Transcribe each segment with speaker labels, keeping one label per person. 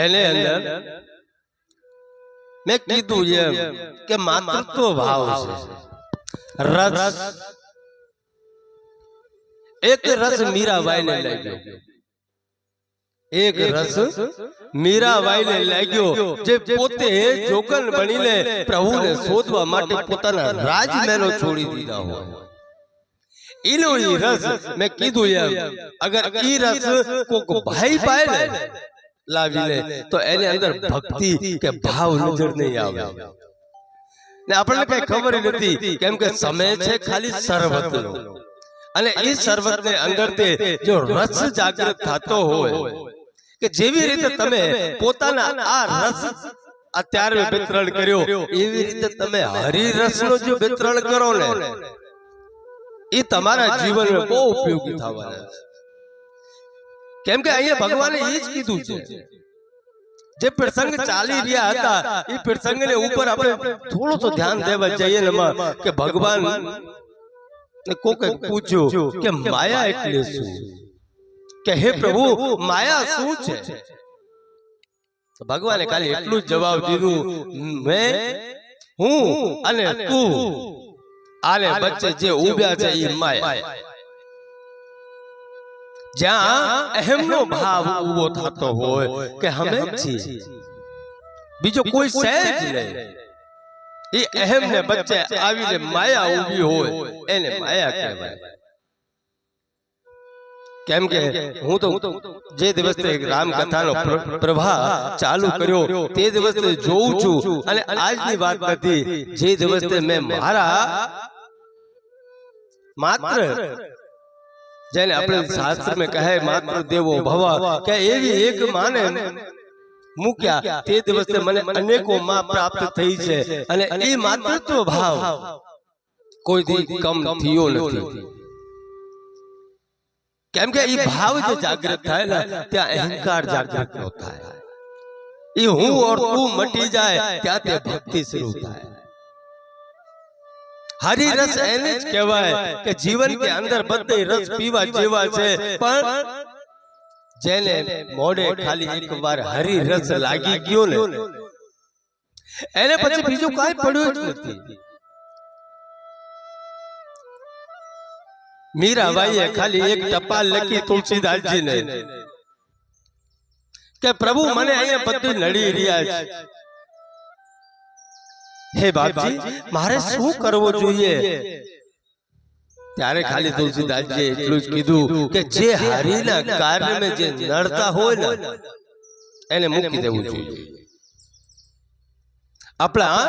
Speaker 1: એને અંદર મેં કીધું એમ કે માતૃત્વ ભાવ છે, રસ એક રસ મીરાબાઈને લાગ્યો, એક રસ મીરાબાઈને લાગ્યો, જે પોતે જોગન બનીને પ્રભુને શોધવા માટે પોતાના રાજમહેલો છોડી દીધા હોય, ઈનો ઈ રસ મેં કીધું એમ અગર ઈ રસ કોક ભાઈ પાય ને લાવી લે તો એની અંદર ભક્તિ કે ભાવ નજર નહીં આવે ને આપણને કઈ ખબર નથી, કેમ કે સમય છે ખાલી શરબતનો, અને એ શરબત ને અંદર તે જો રસ જાગૃત થતો હોય કે જેવી રીતે તમે પોતાના આ રસ અત્યારે વિતરણ કર્યો એવી રીતે તમે હરિરસ નો જો વિતરણ કરો ને એ તમારા જીવનમાં બહુ ઉપયોગી થવાના છે, કેમ કે અહીંયા ભગવાને એ જ કીધું છે, જે પ્રસંગ ચાલી રહ્યા હતા એ પ્રસંગને ઉપર આપણે થોડું તો ધ્યાન દેવા જઈએ ને કે ભગવાન કોકે પૂછ્યું કે માયા એટલે શું, કે હે પ્રભુ માયા શું છે, ભગવાને ખાલી એટલું જ જવાબ દીધું, મેં હું અને તું આને વચ્ચે જે ઉભ્યા છે એ માયા, જ્યાં અહમનો ભાવ ઉભો થતો હોય કે અમે છીએ બીજો કોઈ છે જ નહીં, એ અહમ ને વચ્ચે આવીને માયા ઊભી હોય એને માયા કહેવાય, કેમ કે હું તો જે દિવસે રામકથાનો પ્રવાહ ચાલુ કર્યો તે દિવસે જોઉં છું, અને આજની વાત નથી, જે દિવસે મેં મારા માત્ર જેને આપણે શાસ્ત્ર में કહે માત્ર દેવો ભવ કે એવી એક માને મૂક્યા તે દિવસે મને અનેકો માં પ્રાપ્ત થઈ છે, અને એ માતૃત્વ ભાવ કોઈ દી કમ થયો નથી, કેમ કે એ ભાવ જે જાગૃત થાય ને ત્યાં અહંકાર જાગૃત ન થાય, એ હું और તું મટી જાય ત્યાં તે ભક્તિ શરૂ થાય, हरि रस એને જ કહેવાય કે જીવન કે અંદર બધે રસ પીવા જેવા છે, પણ જેને મોઢે ખાલી એકવાર હરિ રસ લાગી ગયો ને એને પછી બીજું કાંઈ પડ્યું જ નથી, મીરાબાઈએ ખાલી એક ટપાલ લખી તુલસીદાસજીને કે પ્રભુ મને અહીંયા બધું નડી રહ્યા છે, હે બાપજી મારે શું કરવું જોઈએ, ત્યારે ખાલી તુલસીદાસજીએ એટલું જ કીધું કે જે હરિના કાર્યમાં જે નડતા હોય ને એને મૂકી દેવું જોઈએ, આપણા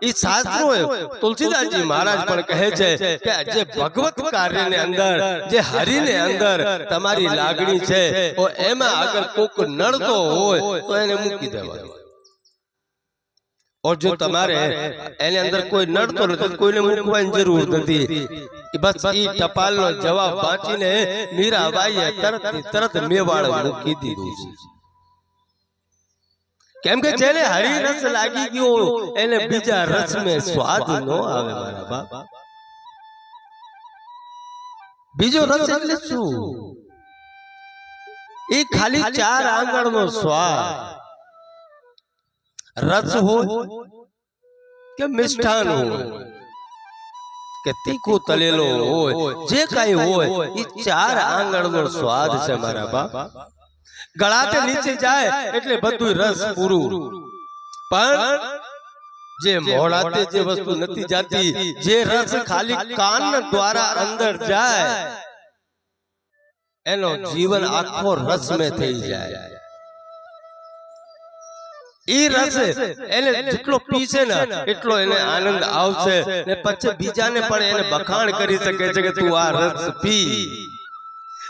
Speaker 1: એ શાસ્ત્રો તુલસીદાસજી મહારાજ પણ કહે છે કે જે ભગવત કાર્યને અંદર જે હરિને અંદર તમારી લાગણી છે એમાં અગર કોક નડતો હોય તો એને મૂકી દેવાનું, और जो तुम्हारे एने अंदर कोई नड़तो नहीं, कोई ने मूकवानी जरूर नहीं, बस ई टपाल नो जवाब वांचीने मीराबाईए तरत मेवाड़ मूकी दीधुं छे, केम के जेने हरि रस लागी गयो एने बीजा रस में स्वाद नो आवे मारा बाप, बीजो रस એટલે શું, એ ખાલી ચાર આંગળનો સ્વાદ रस हो के मिष्ठान हो के तीखो तलेलो हो जे काई हो ई चार आंगळनो स्वाद छे मारा बाप, गळाते नीचे जाए એટલે બધું રસ પૂરું, પણ જે મોઢાતે જે વસ્તુ નથી જાતી જે રસ ખાલી કાન દ્વારા અંદર જાય એનો જીવન આખો રસ में થઈ જાય, ई रस એને જેટલો પીશે ને એટલો એને આનંદ આવશે ને પછી બીજાને પણ એને બખાણ કરી શકે છે કે તું આ રસ પી,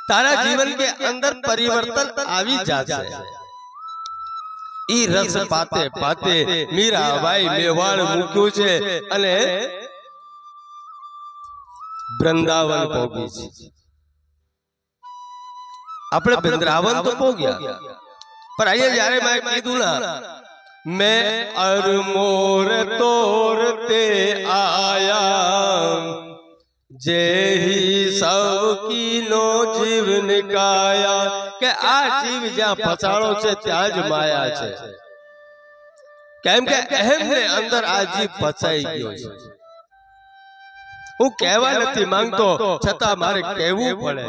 Speaker 1: તારા જીવન કે અંદર પરિવર્તન આવી જશે, ई रस पाते पाते मीराबाई मेवाड़ મૂક્યું છે અને વૃંદાવન પહોંચી છે, આપણે વૃંદાવન તો પહોંચ્યા पर आइए यारे मैं कीधुं ना मैं अरमोर तोरते आया જેહી સૌ કીનો જીવ નિકાયા, કે આ જીવ જ્યાં ફસાણો છે ત્યાં જ માયા છે. કેમ કે અહેમને અંદર આ જીવ ફસાઈ ગયો છે. હું કહેવા નથી માંગતો, છતાં મારે કહેવું પડે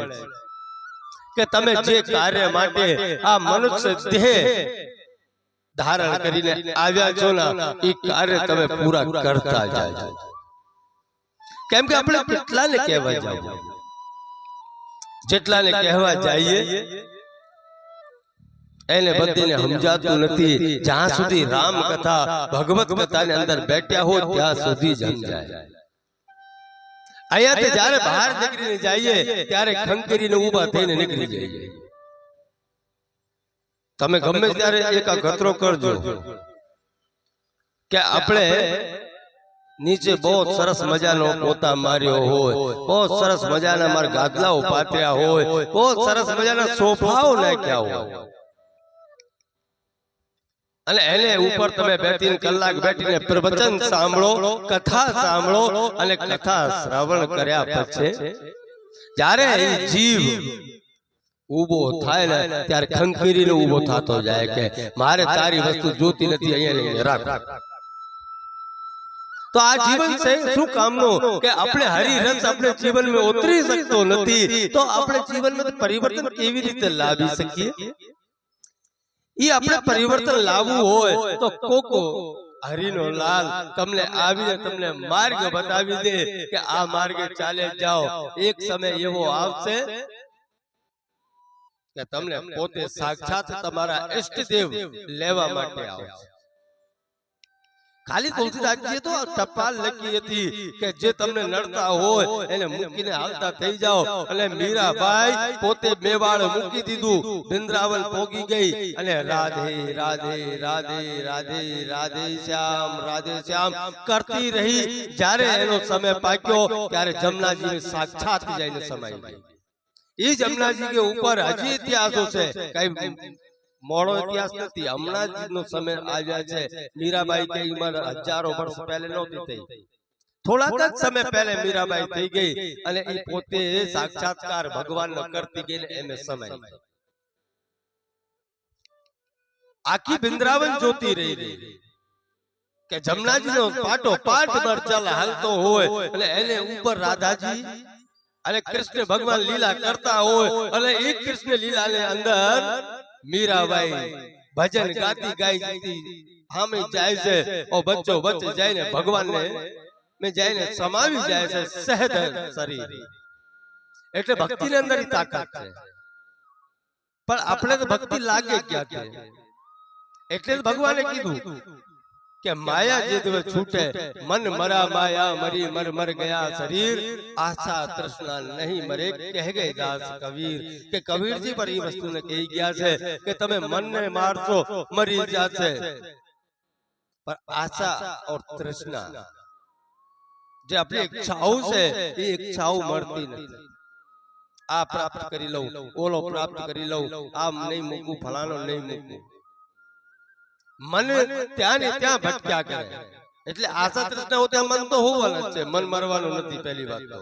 Speaker 1: કે તમે જે કાર્ય માટે આ મનુષ્ય દેહ ધારણ કરીને આવ્યા છો ને, એ કાર્ય તમે પૂરા કરતા જાજો. કેમ કે આપણે કેટલાને કહેવા જાવ, જેટલાને કહેવા જઈએ એને બધાને સમજાતું નથી. જ્યાં સુધી રામ કથા ભગવત કથાની અંદર બેઠ્યા હોય ત્યાં સુધી જ સમજાય. અહીંયાથી જ્યારે બહાર નીકળીને જઈએ ત્યારે ખંખેરીને ઊભા થઈને નીકળી જઈએ. તમે ગમે ત્યારે એક અખતરો કરજો કે આપણે નીચે બહુ સરસ મજાનો પોતા માર્યો હોય, બહુ સરસ મજાના મારા ગાદલાઓ પાથર્યા હોય, બહુ સરસ મજાના સોફાઓ નાખ્યા હોય, અને એને ઉપર તમે બેઠીને કલાક બેઠીને પ્રવચન સાંભળો, કથા સાંભળો, અને કથા શ્રવણ કર્યા પછી જ્યારે એ જીવ ઊભો થાય ને ત્યારે ખંખેરીને ઊભો થતો જાય કે મારે તારી વસ્તુ જોતી નથી, અહીંયા લઈને રાખ. તો આ જીવન છે શું કામનું કે આપણે હરિરસ આપણે જીવનમાં ઉતરી શકતો નથી, તો આપણે જીવનમાં પરિવર્તન કેવી રીતે લાવી શકીએ? ઈ આપણે પરિવર્તન લાવવું હોય તો કોકો હરિનો લાલ તમને આવીને તમને માર્ગ બતાવી દે કે આ માર્ગે ચાલે જાઓ. એક સમય એવો આવશે કે તમને પોતે સાક્ષાત તમારા ઈષ્ટદેવ લેવા માટે આવશે. ખાલી તુલસીદાસજીએ તો ટપાલ લખી હતી કે જે તમને નડતા હોય એને મૂકીને હાલતા થઈ જાઓ. અને મીરાબાઈ પોતે મેવાડ મૂકી દીધું, વૃંદાવન પોગી ગઈ અને રાધે રાધે રાધે રાધે રાધે શ્યામ કરતી રહી. જ્યારે એનો સમય પાક્યો ત્યારે જમનાજીને સાક્ષાત જઈને સમાઈ ગઈ. એ જમનાજી કે ઉપર હજી ઇતિહાસો છે, કઈ મોડો ઇતિહાસ નથી. હમણાં જ નો સમય આવ્યા છે. મીરાબાઈ કઈ ઉંમર હજારો વર્ષ પહેલે નહોતી થઈ, થોડાક જ સમય પહેલે મીરાબાઈ થઈ ગઈ અને એ પોતે સાક્ષાત્કાર ભગવાન નો કરતી ગઈ ને એમે સમય આખી વૃંદાવન જોતી રહી કે જમનાજી નો પાટો પાટ મરચાલ હાલતો હોય અને એને ઉપર રાધાજી અને કૃષ્ણ ભગવાન લીલા કરતા હોય અને એ કૃષ્ણ લીલા ને અંદર મીરાબાઈ ભજન ગાતી ગાતી હામે જાય છે. ઓ બચ્ચો વચ્ચે જઈને ભગવાન ને મેં જઈને સમાવી જાય છે સહજ શરીર. એટલે ભક્તિ ની અંદર તાકાત છે, પણ આપણે તો ભક્તિ લાગે ક્યાં? એટલે ભગવાને કીધું કે માયા જે દવે છૂટે મન મરા માયા મરી મર મર ગયા શરીર, આશા તૃષ્ણા નહીં મરે કહે ગए દાસ કબીર. કે કબીરજી પર એ વસ્તુને કહી ગયા છે કે તમે મનને મારશો મરી જાશે, पर आशा और तृष्णा જે આપણી ઈચ્છાઓ છે એ ઈચ્છાઓ મળતી નથી. આ પ્રાપ્ત કરી લઉં, ઓલો પ્રાપ્ત કરી લઉં, આમ નહીં મૂકું, ફલાણો નહીં મૂકું. મન ત્યાં ને ત્યાં ભટક્યા કરે. એટલે આશા તૃષ્ણા હોય ત્યાં મન તો હોવાનું છે, મન મરવાનું નથી પહેલી વાત તો.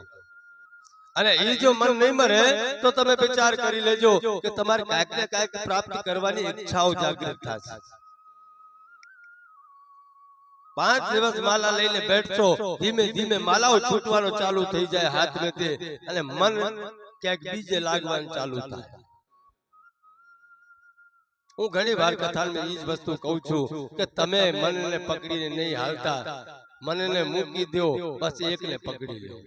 Speaker 1: અને એ જો મન નહીં મરે તો તમે વિચાર કરી લેજો કે તમારે કાંઈક ને કાંઈક પ્રાપ્ત કરવાની ઈચ્છાઓ જાગૃત થશે. 5 દિવસ માલા લઈને બેઠશો, ધીમે ધીમે માલાઓ છૂટવાનો ચાલુ થઈ જાય હાથ મેથી, અને મન ક્યાંક બીજે લાગવાનું ચાલુ થાય. હું ઘણી વાર કથામાં એ જ વસ્તુ કહું છું કે તમે મનને પકડીને નહીં હાલતા, મનને મૂકી દો, બસ એકને પકડી લો.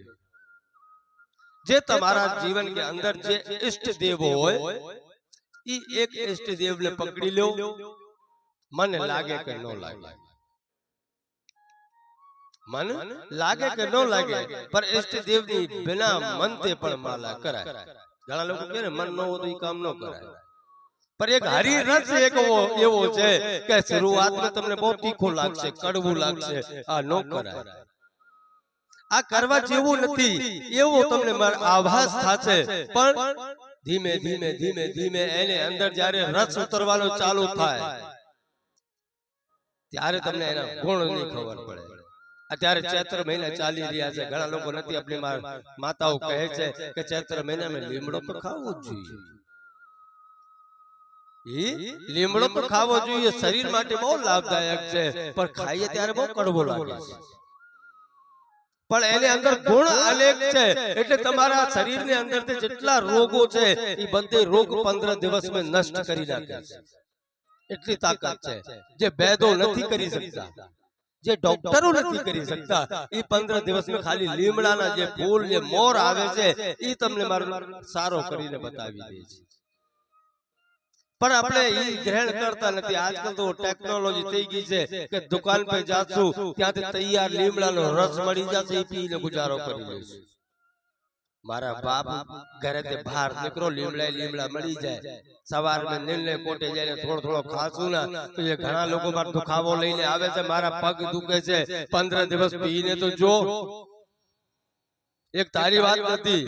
Speaker 1: જે તમારા જીવન કે અંદર જે ઈષ્ટ દેવ હોય એ એક ઈષ્ટ દેવને પકડી લો. મન લાગે કે ન લાગે, મન લાગે કે ન લાગે, પર ઈષ્ટ દેવની બિના મનતે પણ માલા કરાય. ઘણા લોકો કહે ને મન ન હોય તો એ કામ ન કરાય, पर एक हरी रस एक एवो छे के शुरुआत में तमने बहुत तीखो लागशे, कड़वू लागशे, आ नो कराय, आ करवा जेवू नथी एवो तमने आभास थाशे. पण धीमे धीमे धीमे धीमे एने अंदर जारे रस उतरवानो चालू थाय त्यारे तमने एना गुण नी खबर पड़े. અત્યારે ચૈત્ર મહિના ચાલી રહ્યા છે, ઘણા લોકો નથી, આપણી માતાઓ કહે છે કે ચૈત્ર મહિનામાં લીમડો તો ખાવો જ જોઈએ, લીમડો તો ખાવો જોઈએ, શરીર માટે બહુ લાભદાયક છે, પણ ખાઈએ ત્યારે બહુ કડવો લાગે છે, પણ એની અંદર ગુણ અનેક છે, એટલે તમારા શરીરની અંદર જેટલા રોગો છે એ બધે રોગ 15 દિવસમાં નષ્ટ કરી નાખે છે, એટલી તાકાત છે જે વૈદો નથી કરી શકતા, જે ડોક્ટરો નથી કરી શકતા, એ 15 દિવસમાં ખાલી લીમડાના જે ફૂલ, જે મોર આવે છે એ તમને મારો સારો કરીને બતાવી દે છે, પણ આપણે ઈ ગ્રહણ કરતા નથી। આજકાલ તો ટેકનોલોજી થઈ ગઈ છે કે દુકાન પર જાશું ત્યાંથી તૈયાર લીમડાનો રસ મળી જશે, એ પીને ગુજારો કરી લેશું। મારા બાપ ઘરેથી બહાર નીકળો, લીમડા મળી જાય, સવારમાં નીલને કોટે જઈને થોડો ખાશું ના તો એ ઘણા લોકો મારો દુખાવો લઈને આવે છે, મારા પગ દુખે છે, 15 દિવસ પીને તો જો। એક તારી વાત નથી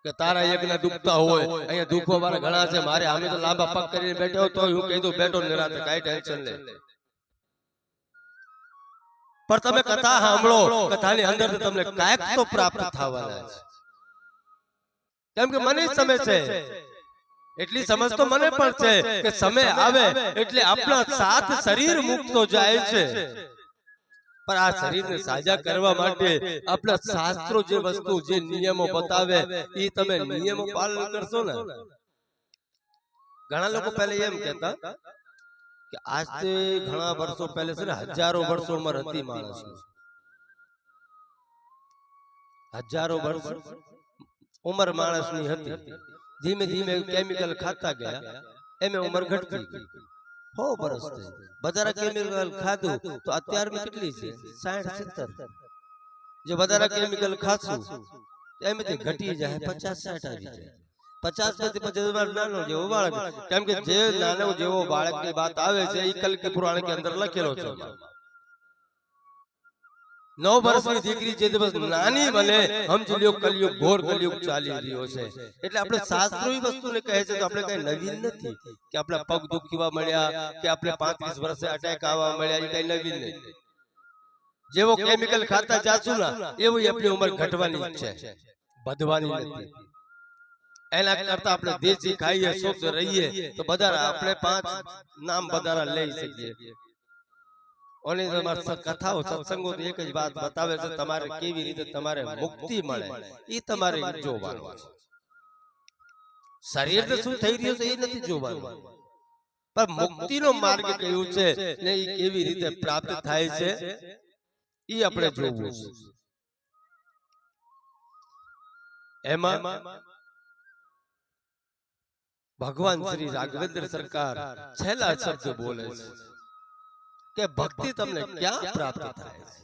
Speaker 1: કે તારા એકના દુખતા હોય, અહીંયા દુખો મારા ઘણા છે, મારે અમે તો લાંબા પગ કરીને બેઠો તો હું કીધું બેઠો નિરાતે, કાઈ ટેન્શન નહીં, પણ તમે કથા સાંભળો, કથાની અંદર તમને કાંઈક તો પ્રાપ્ત થવાના છે, કેમ કે મને સમય છે, એટલી સમજ તો મને પણ છે કે સમય આવે એટલે આપણા સાત શરીર મુક્તો જાય છે, પણ આ શરીરને સાજા કરવા માટે આપણા શાસ્ત્રો જે વસ્તુ, જે નિયમો બતાવે એ તમે નિયમો પાલન કરશો ને। ઘણા લોકો પહેલા એમ કહેતા કે આજથી ઘણા વર્ષો પહેલા છે ને, હજારો વર્ષો ઉંમર હતી માણસની, હજારો વર્ષ ઉંમર માણસની હતી, ધીમે ધીમે કેમિકલ ખાતા ગયા, એમે ઉંમર ઘટતી ગઈ, 100 વર્ષ થઈ, વધારે કેમિકલ ખાધું તો અત્યારમાં કેટલી છે, 60-70, જે વધારે કેમિકલ ખાશું એમાંથી ઘટી જાય 50-60 આવી જાય, 50 પછી નાનો જેવો બાળક, કેમ કે જે નાનો જેવો બાળકની વાત આવે છે એ કલ્કી પુરાણ કે અંદર લખેલો છે। 9 વર્ષની દીકરી જે દિવસ નાની બને, સમજી લ્યો કલયુગ, ઘોર કલયુગ ચાલી રહ્યો છે, એટલે આપણે શાસ્ત્રો એ વસ્તુને કહે છે, તો આપણે કઈ નવીન નથી કે આપણા પગ દુખવા મળ્યા કે આપણે 35 વર્ષે અટેક આવવા મળ્યા, એ કઈ નવીન નહીં, જેવો કેમિકલ ખાતા જાશું ના એવું આપણી ઉંમર ઘટવાની છે, વધવાની નથી। એના કરતા આપણે દેશી ખાઈએ, શુદ્ધ રહીએ તો બધા આપણે 5 નામ બધા લઈ શકીએ। ઓની તમારી કથાઓ, સત્સંગો તો એક જ વાત બતાવે છે, તમારે કેવી રીતે તમારે મુક્તિ મળે એ તમારે જોવાનું છે, શરીરને શું થઈ રહ્યું છે એ નથી જોવાનું, પણ મુક્તિનો માર્ગ કયું છે ને એ કેવી રીતે પ્રાપ્ત થાય છે એ આપણે જોવું છે। એમાં ભગવાન શ્રી રાઘવેન્દ્ર સરકાર છેલ્લા શબ્દ બોલે છે કે ભક્તિ તમને ક્યાં પ્રાપ્ત થાય છે,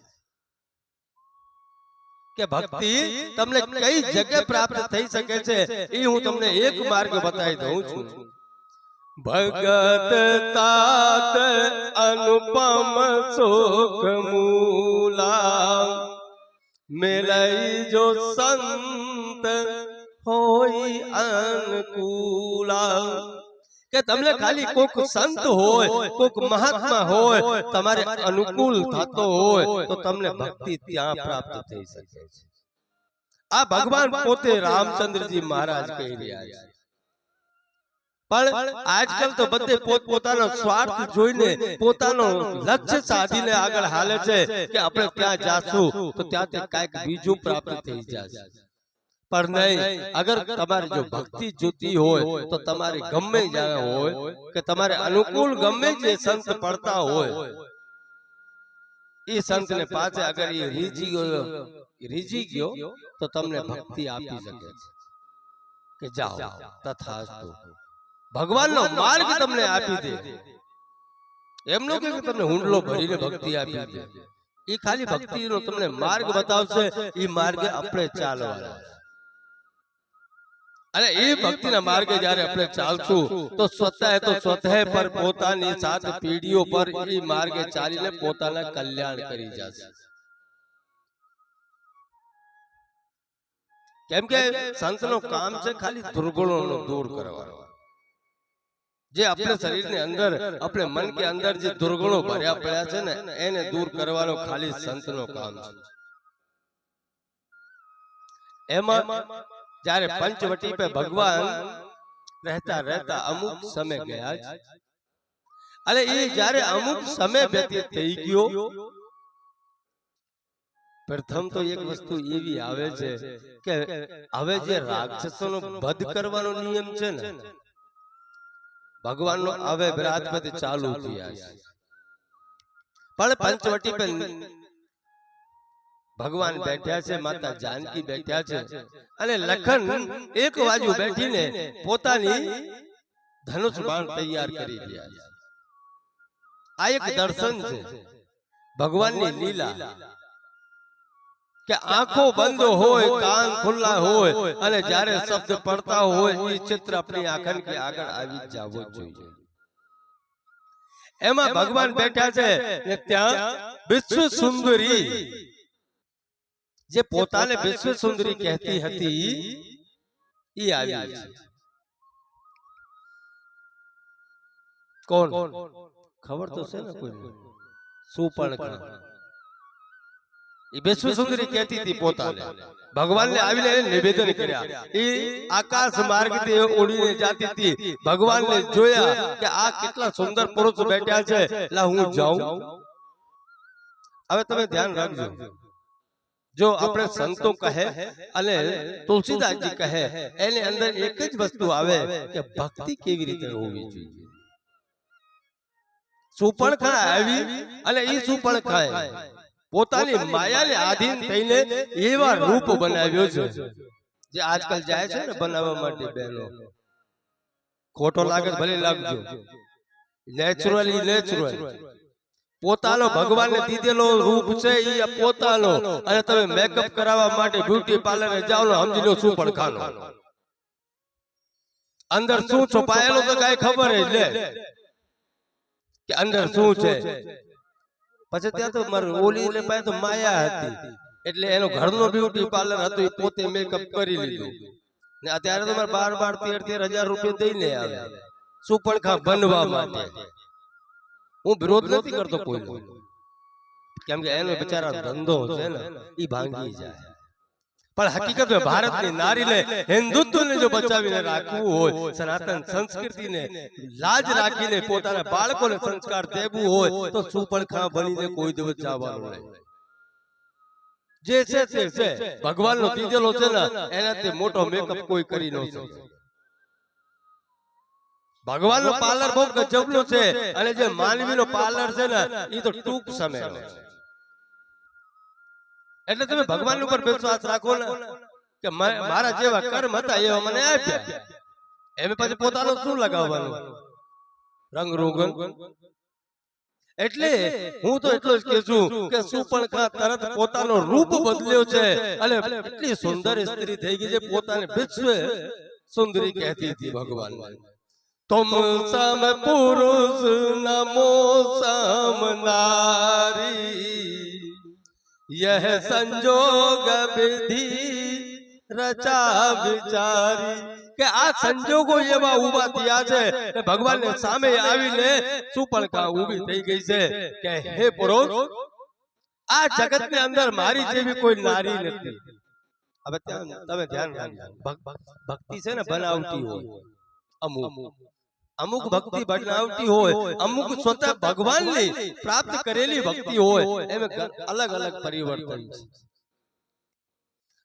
Speaker 1: કે ભક્તિ તમને કઈ જગ્યાએ પ્રાપ્ત થઈ શકે છે, એ હું તમને એક માર્ગ બતાવી દઉં છું। ભગત તાત અનુપમ સુખ મૂલા, મેલઈ જો સંત હોય અનુકૂલા, કે તમને ખાલી કોક સંત હોય, કોક મહાત્મા હોય, તમારે અનુકૂળ થતો હોય તો તમને ભક્તિ ત્યાં પ્રાપ્ત થઈ શકે છે। આ ભગવાન પોતે રામચંદ્રજી મહારાજ કહી રહ્યા છે, પણ આજકાલ તો બધે પોતપોતાનો સ્વાર્થ જોઈને, પોતાનો લક્ષ્ય સાધીને આગળ હાલે છે કે આપણે ત્યાં જાશું તો ત્યાંથી કાંઈક બીજું પ્રાપ્ત થઈ જશે, પણ નહીં, અગર તમારે જો ભક્તિ જોતી હોય તો તમારે ગમે જ્યાં હોય કે તમારે અનુકૂળ ગમે જે સંત પડતા હોય, એ સંતને પાસે અગર એ રીઝી ગયો તો તમને ભક્તિ આપી શકે છે કે જાઓ તથાસ્તુ, ભગવાનનો માર્ગ તમને આપી દે, એમનો કે તમને હુંડલો ભરીને ભક્તિ આપી દે, એ ખાલી ભક્તિનો તમને માર્ગ બતાવશે, એ માર્ગે આપણે ચાલવાના, અને એ ભક્તિના માર્ગે જ્યારે આપણે ચાલશું તો સ્વતઃ પર પોતાની 7 પેઢીઓ પર એ માર્ગે ચાલીને પોતાના કલ્યાણ કરી જશે। કેમ કે સંતનો કામ છે ખાલી દુર્ગુણોનો દૂર કરવાનો, જે આપણે શરીરની અંદર આપણે મન કે અંદર જે દુર્ગુણો ભર્યા પડ્યા છે ને એને દૂર કરવાનો ખાલી સંતનો કામ છે. એમાં જ્યારે પંચવટી पे ભગવાન રહેતા રહેતા અમુક સમય ગયા છે અને એ જ્યારે અમુક સમય વ્યતીત થઈ ગયો પ્રથમ તો એક વસ્તુ એવી આવે છે કે હવે જે રાક્ષસોનો વધ કરવાનો નિયમ છે ને ભગવાનનો હવે બરાબર ચાલુ થયા છે. પણ પંચવટી पे ભગવાન બેઠ્યા છે, માતા જાનકી બેઠ્યા છે અને લખન એક બાજુ બેઠીને પોતાની ધનુષ બાણ તૈયાર કરી રહ્યા છે. આ એક દર્શન છે ભગવાનની લીલા કે આંખો બંધ હોય કાન ખુલ્લા હોય અને જ્યારે શબ્દ પડતા હોય એ ચિત્ર આપણી આંખન કે આગળ આવી જવો જોઈએ. એમાં ભગવાન બેઠા છે ને ત્યાં વિશ્વ સુંદરી જે પોતાને વિશ્વ સુંદરી કહેતી હતી ઈ આવી છે. કોણ ખબર તો છે ને કોઈને? સુપર્ણખા એ વિશ્વ સુંદરી કહેતી હતી પોતાને. ભગવાનને આવીને નિવેદન કર્યા. એ આકાશ માર્ગથી ઉડીને જાતી હતી. ભગવાનને જોયા કે આ કેટલા સુંદર પુરુષ બેઠા છે, લા હું જાઉં. હવે તમે ધ્યાન રાખજો, જો આપણે સંતો કહે અને તુલસીદાસજી કહે એની અંદર એક જ વસ્તુ આવે કે ભક્તિ કેવી રીતે હોવી જોઈએ. સુપર્ણખા આવી અને એ સુપર્ણખાએ પોતાની માયાને આધીન થઈને એવા રૂપ બનાવ્યો છે જે આજકાલ જાય છે ને બનાવવા માટે બહેનો. ખોટો લાગે ભલે લાગજો, નેચરલી નેચરલ પોતાનો ભગવાનને દીધેલો રૂપ છે એ પોતાનો. અને તમે મેકઅપ કરાવવા માટે બ્યુટી પાર્લરે જાઓ ને સમજી લો સુપર્ણખાનો. અંદર શું છુપાયેલો તો કઈ ખબર જ લે કે અંદર શું છે. પછી ત્યાં તો ઓલી ને પાસે તો માયા હતી એટલે એનો ઘરનો બ્યુટી પાર્લર હતું, એ પોતે મેકઅપ કરી લીધું ને અત્યારે તો મારે 12,000-13,000 રૂપિયા દઈને આવે સુપર્ણખા બનવા માટે. હું વિરોધ નથી કરતો કોઈનો, કેમ કે એનો બિચારા ધંધો છે ને એ ભાંગી જાય. પણ હકીકતમાં ભારતની નારીને હિન્દુત્વને જો બચાવીને રાખવું હોય, સનાતન સંસ્કૃતિને લાજ રાખીને પોતાના બાળકોને સંસ્કાર દેવું હોય તો સુપર્ણખા બનીને કોઈ દિવસ જવાનું નહીં. જે છે તે છે, ભગવાનનો દીધેલો છે ને એનાથી મોટો મેકઅપ કોઈ કરી ન શકે. ભગવાનનો પાર્લર બહુ ગજબનો છે અને જે માનવીનો પાર્લર છે ને એ તો ટૂંક સમયનો છે. એટલે તમે ભગવાન ઉપર વિશ્વાસ રાખો ને કે મારા જેવા કર્મ હતા એવા મને આપ્યા, એમ પછી પોતાનો શું લગાવવાનું રંગ રોગન. એટલે હું તો એટલો જ કહું છું કે સુપર્ણખા તરત પોતાનો રૂપ બદલ્યો છે અને એટલી સુંદર સ્ત્રી થઈ ગઈ છે, પોતાને વિશ્વ સુંદરી કહેતી હતી ભગવાન. तुम सम पुरुष नमो सम नारी, यह संजोग विधि रचा विचारी. કે આ સંજોગો એવા ઉભા થયા છે કે ભગવાનને સામે આવીને સુપર્ણખા ઊભી થઈ ગઈ છે કે હે પુરુષ, આ જગતની અંદર મારી જેવી કોઈ નારી નથી. હવે તમે ધ્યાન રાખજો, ભક્તિ છે ને બનાવટી હોય, અમુક ભક્તિ બનાવટી હોય, અમુક સ્વતઃ ભગવાનની પ્રાપ્ત કરેલી ભક્તિ હોય, એમાં અલગ અલગ પરિવર્તન છે.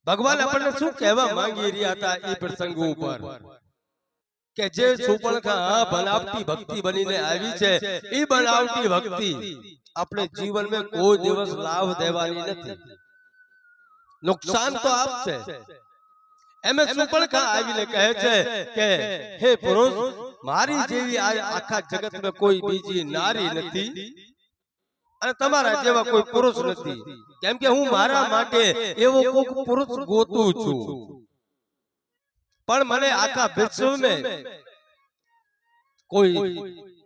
Speaker 1: ભગવાન આપણને શું કહેવા માંગી રહ્યા હતા એ પ્રસંગ ઉપર કે જે સુપર્ણખા બનાવટી ભક્તિ બનીને આવી છે એ બનાવટી ભક્તિ આપણે જીવનમાં કોઈ દિવસ લાભ દેવાની નથી, નુકસાન તો આપશે. એમ સુપર્ણખા આવીને કહે છે કે હે પુરુષ, મારી જેવી આખા જગતમાં કોઈ બીજી નારી નથી અને તમારા જેવા કોઈ પુરુષ નથી, કેમ કે હું મારા માટે એવો કોઈક પુરુષ ગોતું છું. પણ મને આખા વિશ્વમાં કોઈ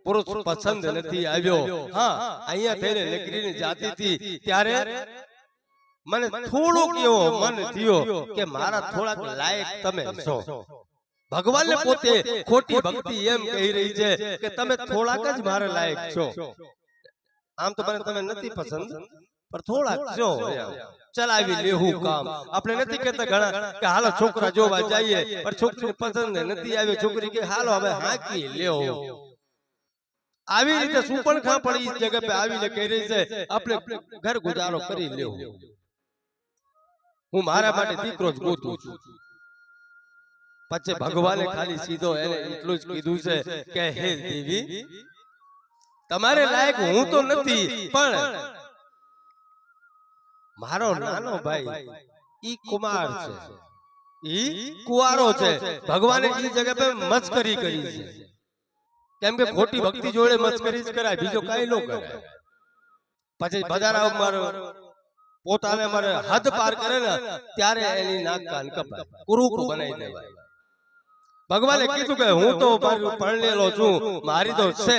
Speaker 1: પુરુષ પસંદ નથી આવ્યો. હા, અહીંયા થઈને નીકળીને જાતી હતી ત્યારે મને થોડોક એવો મન થયો કે મારા થોડાક લાયક તમે છો. ભગવાનને પોતે ખોટી ભક્તિ એમ કહી રહી છે કે તમે થોડાક જ મારે લાયક છો. આમ તો મને તમે નથી પસંદ, પણ થોડાક છો, ચલાવી લેવું કામ. આપણે નથી કહેતા ઘણા કે હાલો છોકરા જોવા જઈએ, પણ છોકરી પસંદ નથી આવી, છોકરી કે હાલો હવે હાંકી લેવો. આવી રીતે સુપરખા પણ એ જગ્યા पे આવીને કહી રહી છે આપણે ઘર ગુજારો કરી લેવો. હું મારા માટે દીકરો જ ગોતું છું. પછી ભગવાને ખાલી સીધો એને એટલું જ કીધું છે કે હે દેવી, તમારે લાયક હું તો નથી, પણ મારો નાનો ભાઈ ઈ કુમાર છે, ઈ કુવારો છે. ભગવાને ઈ જગ્યા पे મસ્કરી કરી છે, કેમ કે ખોટી ભક્તિ જોડે મસ્કરી જ કરાય, બીજો કઈ ન કરાય. પછી બજારા મારો પોતાને મારે હદ પાર કરે ને ત્યારે એની નાક કાન કપાય, કુરૂપ બનાવી દેવાય. ભગવાને કીધું કે હું તો પરણેલો છું, મારી તો છે,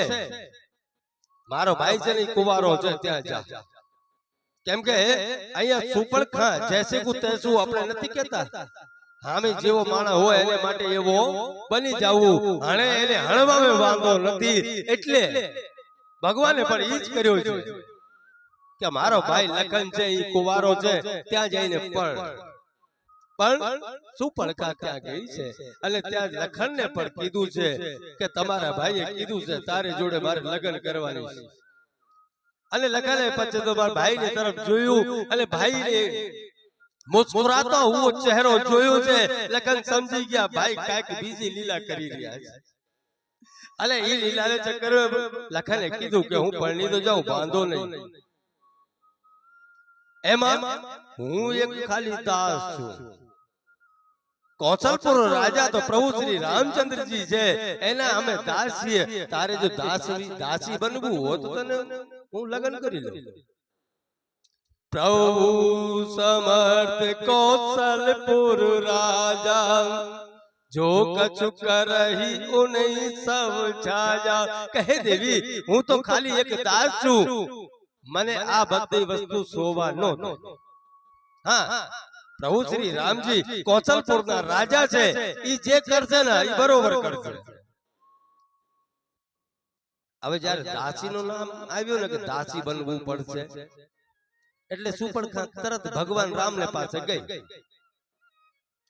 Speaker 1: મારો ભાઈ છે ને કુવારો છે, ત્યાં જા. કેમ કે અહીંયા સુપરખા જૈસે કુ તૈસુ આપણે નથી કહેતા, હામે જેવો માણસ હોય એને માટે એવો બની જવું. હણે એને હણવામાં વાંધો નથી, એટલે ભગવાને પણ ઈ જ કર્યો છે કે મારો ભાઈ લખન છે ઈ કુવારો છે, ત્યાં જઈને પણ સુપરખા ત્યાં ગઈ છે અને ત્યાં લખનને પણ કીધું છે કે તમારા ભાઈએ કીધું છે તારે જોડે મારે લગ્ન કરવાની છે. અને લખને પછી તો મારા ભાઈને તરફ જોયું અને ભાઈને મુસ્કુરાતો હુઓ ચહેરો જોયો છે. લખન સમજી ગયા ભાઈ કાંઈક બીજી લીલા કરી રહ્યા છે. અને એ લીલાને ચક્કરમાં લખને કીધું કે હું પરણી તો જાઉં, બાંધો નહીં. એમાં હું એક ખાલી દાસ છું. કૌશલપુર રાજા તો પ્રભુ શ્રી રામચંદ્રજી છે, એના અમે દાસ છીએ. તારે જો દાસી બનવું હોય તો તને હું લગ્ન કરી લઉં. પ્રભુ સમર્થ કૌશલપુર રાજા, જો કछु કરહી ઉનઈ સબ છાયા. કહે દેવી હું તો ખાલી એક દાસ છું, મને આ બધી વસ્તુ શોભા નો. હા, પ્રભુ શ્રી રામજી કૌશલપુરના રાજા છે, ઈ જે કરશે ને ઈ બરોબર કરશે. હવે જયારે દાસીનું નામ આવ્યું ને કે દાસી બનવું પડશે, એટલે સુપરખા તરત ભગવાન રામને પાસે ગઈ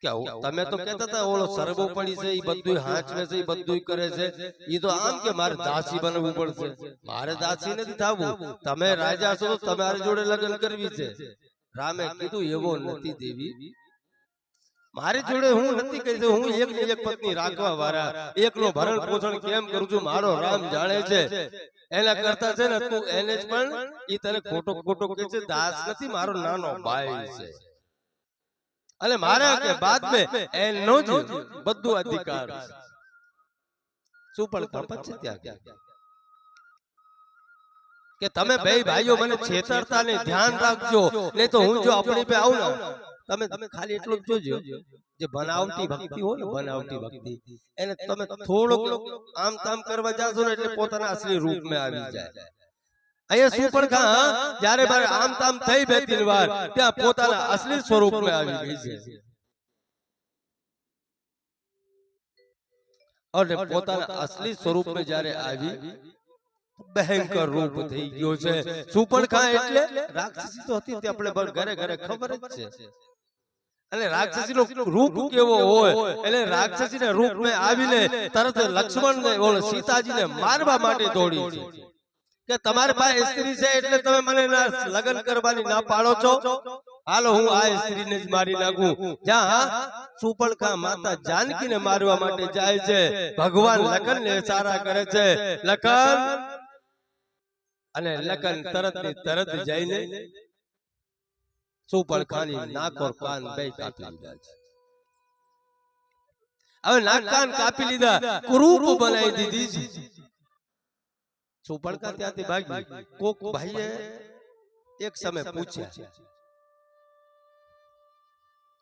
Speaker 1: કે તમે તો કહેતા હતા ઓલો સરબો પડી છે, ઈ બધું હાંચવે છે, ઈ બધું કરે છે, ઈ તો આમ કે મારે દાસી બનવું પડશે. મારે દાસી નથી થવું, તમે રાજા છો તો તમારી જોડે લગ્ન કરવી છે. રામે કીધું એવો નથી દેવી, મારી જોડે હું નથી કહી દઉં, હું એક ને એક પત્ની રાખવા વાળા, એકનો ભરણ પોષણ કેમ કરું છું મારો રામ જાણે છે. એના કરતા છે ને તું એને જ પણ ઈ તને ખોટો ખોટો કહે છે, દાસ નથી, મારો નાનો ભાઈ છે. અને મારા કે બાદ મે એનો જ બધું અધિકાર છે. સુપરખા પછી ત્યાં કે તમે બે ભાઈઓ મને છેતરતા ને ધ્યાન રાખજો, નહીં તો હું જો આપણી પે આવું ને તમે ખાલી એટલું જ જોજો, જે બનાવટી ભક્તિ હોય ને બનાવટી ભક્તિ એને તમે થોડોક આમ તામ કરવા જાશો ને એટલે પોતાના અસલી રૂપમાં આવી જાય. અહીંયા સુપરખા જ્યારે બાર આમ તામ થઈ બે ત્રણ વાર ત્યાં પોતાના અસલી સ્વરૂપમાં આવી ગઈ છે. અને પોતાના અસલી સ્વરૂપમાં જ્યારે આવી ભયંકર રૂપ થઈ ગયો છે. સુપરખા એટલે રાક્ષસી તો હતી તે આપણે ઘરે ઘરે ખબર જ છે. અને રાક્ષસીનો રૂપ કેવો હોય, એટલે રાક્ષસીના રૂપમાં આવીને તરત લક્ષ્મણને ઓલો સીતાજીને મારવા માટે દોડી છે કે તમારી પાસે સ્ત્રી છે એટલે તમે મને લગ્ન કરવાની ના પાડો છો, હાલો હું આ સ્ત્રીને જ મારી નાખું. જ્યાં સુપરખા માતા જાનકીને મારવા માટે જાય છે, ભગવાન લખનને સારા કરે છે. લખન અને લખન તરત ની તરત જઈને સુપરખાની નાક ઓર કાન બે કાપી લીધા છે. હવે નાક કાન કાપી લીધા, કુરૂપ બનાવી દીધી છે. સુપરખા ત્યાંથી ભાગી. કોક ભાઈએ એક સમય પૂછ્યા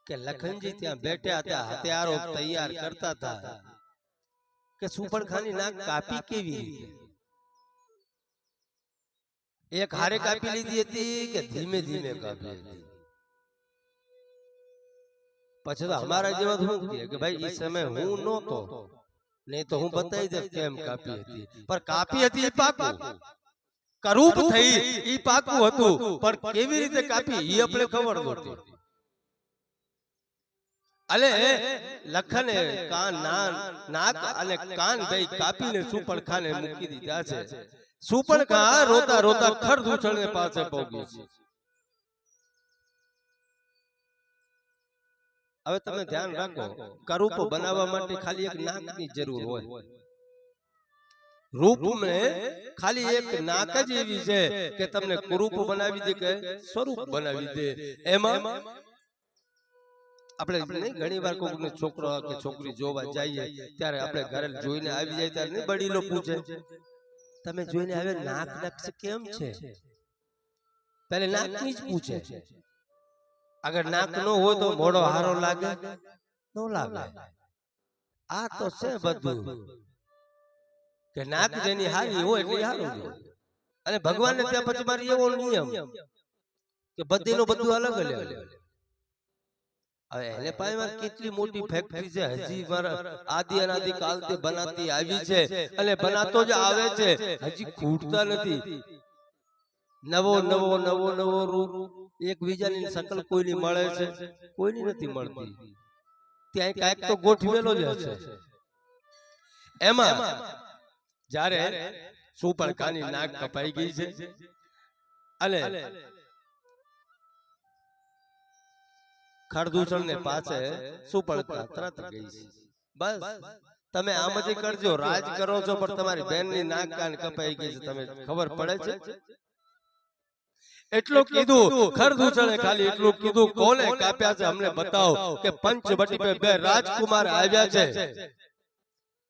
Speaker 1: કે લખનજી ત્યાં બેઠા હતા, હથિયારો તૈયાર કરતા હતા, કે સુપરખાની નાક કાપી કેવી રીતે? એક હારે કાપી લીધી હતી કે ધીમે ધીમે કાપી હતી? પછી તો અમારા જેવા શું કે ભાઈ એ સમય હું નહોતો, નહીં તો હું બતાવી દે કેમ કાપી હતી. પણ કાપી હતી એ પાકું, કરૂપ થઈ એ પાકું હતું, પણ કેવી રીતે કાપી એ આપણે ખબર નહોતી. અલે લખને કાન નાક અને કાન ભાઈ કાપીને સુપડખાને મૂકી દીધા છે. સુપડખા રોતા રોતા ખરદૂષણને પાસે પહોંચી છે. હવે તમે ધ્યાન રાખો, કરૂપ બનાવવા માટે ખાલી એક નાકની જરૂર હોય. રૂપ ને ખાલી એક નાક જ એવી છે કે તમને કુરૂપ બનાવી દે કે સ્વરૂપ બનાવી દે. એમાં આપણે ઘણી વાર કોઈનો છોકરો કે છોકરી જોવા જઈએ ત્યારે આપણે ઘરે જોઈને આવી જાય ત્યારે વડીલો પૂછે, તમે જોઈને આવે નાક નકશ કેમ છે? પહેલે નાકની જ પૂછે. અગર નાક નો હોય તો મોઢો હારો લાગે નો લાગે. આ તો છે બધું કે નાક જેની હારી હોય એટલે હારું. અને ભગવાનને ત્યાં પછી મારી એવો નિયમ કે બધીનું બધું અલગ અલગ. હવે એને પાસે કેટલી મોટી ફેક્ટરી છે, હજી આદિ અનાદિ કાલથી બનાતી આવી છે અને બનાતો જ આવે છે, હજી ખૂટતા નથી. નવો નવો નવો નવો રૂપ એકબીજાની શકલ કોઈની મળે છે, કોઈની નથી મળતી. ત્યાં કાંઈક તો ગોઠવેલો જ હશે. એમાં જ્યારે સુપડખાની નાક કપાઈ ગઈ છે અને ખરદૂષણ ને પાસે સુપડખા તરત ગઈ છે. બસ તમે આમ જ કરજો, રાજ કરો છો પણ તમારી બેનની નાક કાન કપાઈ ગઈ છે, તમે ખબર પડે છે? એટલું કીધું ખરદૂષણે, ખાલી એટલું કીધું કોને કાપ્યા છે અમને બતાવો. કે પંચવટી પે બે રાજકુમાર આવ્યા છે,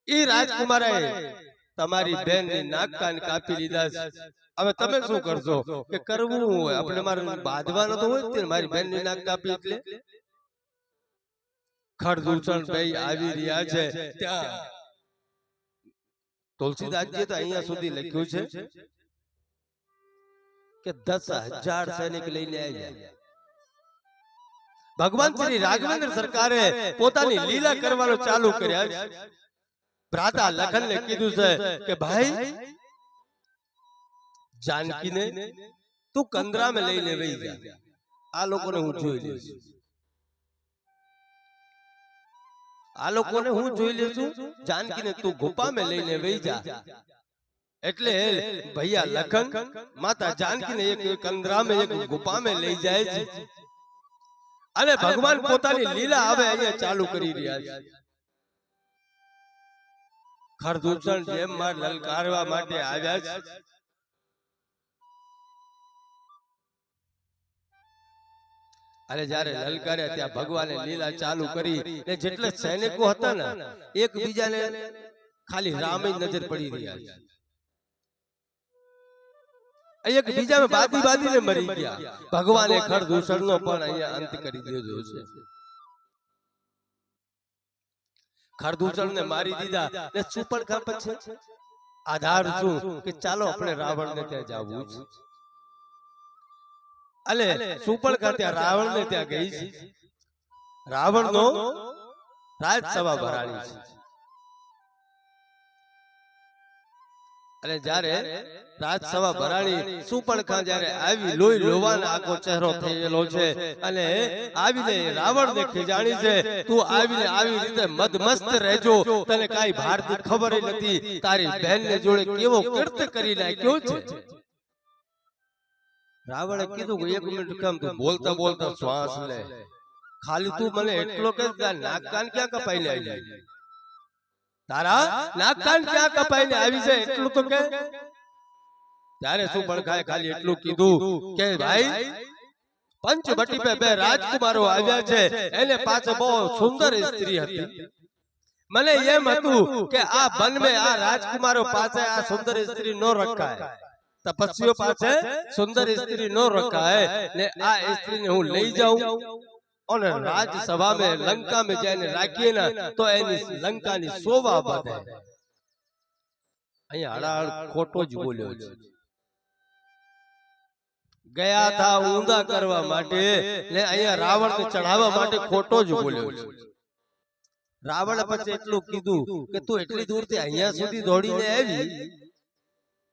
Speaker 1: ઈ રાજકુમારે તમારી બેનની નાક કાન કાપી લીધા છે. હવે તમે શું કરશો? કે કરવું હોય આપણે, મારે બાંધવાનો તો હોય જ, મારી બેનની નાક કાપી એટલે. ખરદૂષણ ભાઈ આવી રહ્યા છે ત્યાં તુલસીદાસજી તો અહીંયા સુધી લખ્યું છે કે 10,000 સૈનિક લઈને આવ્યા. ભગવાન શ્રી રાઘવેન્દ્ર સરકારે પોતાની લીલા કરવાનું ચાલુ કર્યા છે. ભ્રાતા લખનને કીધું છે કે ભાઈ જાનકીને તું કંદરામાં લઈને વહી જા, આ લોકોને હું જોઈ લઈશ, આ લોકોને હું જોઈ લઈશું. જાનકીને તું ગુફામાં લઈને વહી જા. એટલે ભૈયા લખન માતા જાનકીને એક કંદરામાં એક ગુફામાં લઈ જાય છે અને ભગવાન પોતાની લીલા હવે અહીંયા ચાલુ કરી રહ્યા છે. ખરદૂષણ જેમ માર લલકારવા માટે આવ્યા છે. અને જ્યારે લલકાર્યા ત્યાં ભગવાને લીલા ચાલુ કરી ને જેટલા સૈનિકો હતા ને એકબીજાને ખાલી રામ જ નજર પડી રહ્યા છે. એક બીજામાં બાદી બાદીને મરી ગયા. ભગવાને ખરદૂષણનો પણ અહીંયા અંત કરી દીધો છે. ખરદૂષણને મારી દીધા ને સુપડખા પછી આધાર શું કે ચાલો આપણે રાવણને ત્યાં જવું છે. અલે સુપડખા ત્યાં રાવણને ત્યાં ગઈ છે. રાવણનો રાજસભા ભરાણી છે. અને જ્યારે રાજસભા ભરાણી સુપડખા જ્યારે આવી, લોહી લોવાનો આખો ચહેરો થયેલો છે અને આવીને રાવણને ખીજાણી છે, તું આવીને આવી રીતે મદમસ્ત રહેજો, તને કાઈ ભારની ખબર નથી, તારી બહેનને જોડે કેવો કીર્ત કરી નાખ્યો છે. રાવણે કીધું કે 1 મિનિટ કેમ તું બોલતા બોલતા શ્વાસ લે, ખાલી તું મને એટલો કે નાક કાન ક્યાં કપાઈને આવી, તારા નાક કાન ક્યાં કપાઈને આવી છે એટલું તો કે. ત્યારે સુપડખાએ ખાલી એટલું કીધું કે ભાઈ પંચવટી પે બે રાજકુમારો આવ્યા છે, એને પાસે બહુ સુંદર સ્ત્રી હતી. મને એમ હતું કે આ વન મે આ રાજકુમારો પાસે આ સુંદર સ્ત્રી નો રખાય, તપસ્વીઓ પાસે સુંદર સ્ત્રી નો રખાય ને આ સ્ત્રીને હું લઈ જાઉં અને રાજસભા में लंका में जाने રાખીએ ને તો એની લંકાની શોભા વધે. અહીંયા હડાહડ ખોટો જ બોલ્યો છે. ગયા હતા ઊંધા કરવા માટે ને અહીંયા રાવણને ચઢાવવા માટે ખોટો જ બોલ્યો છે. રાવણ પછી એટલું કીધું કે તું એટલી દૂરથી અહીંયા સુધી દોડીને આવી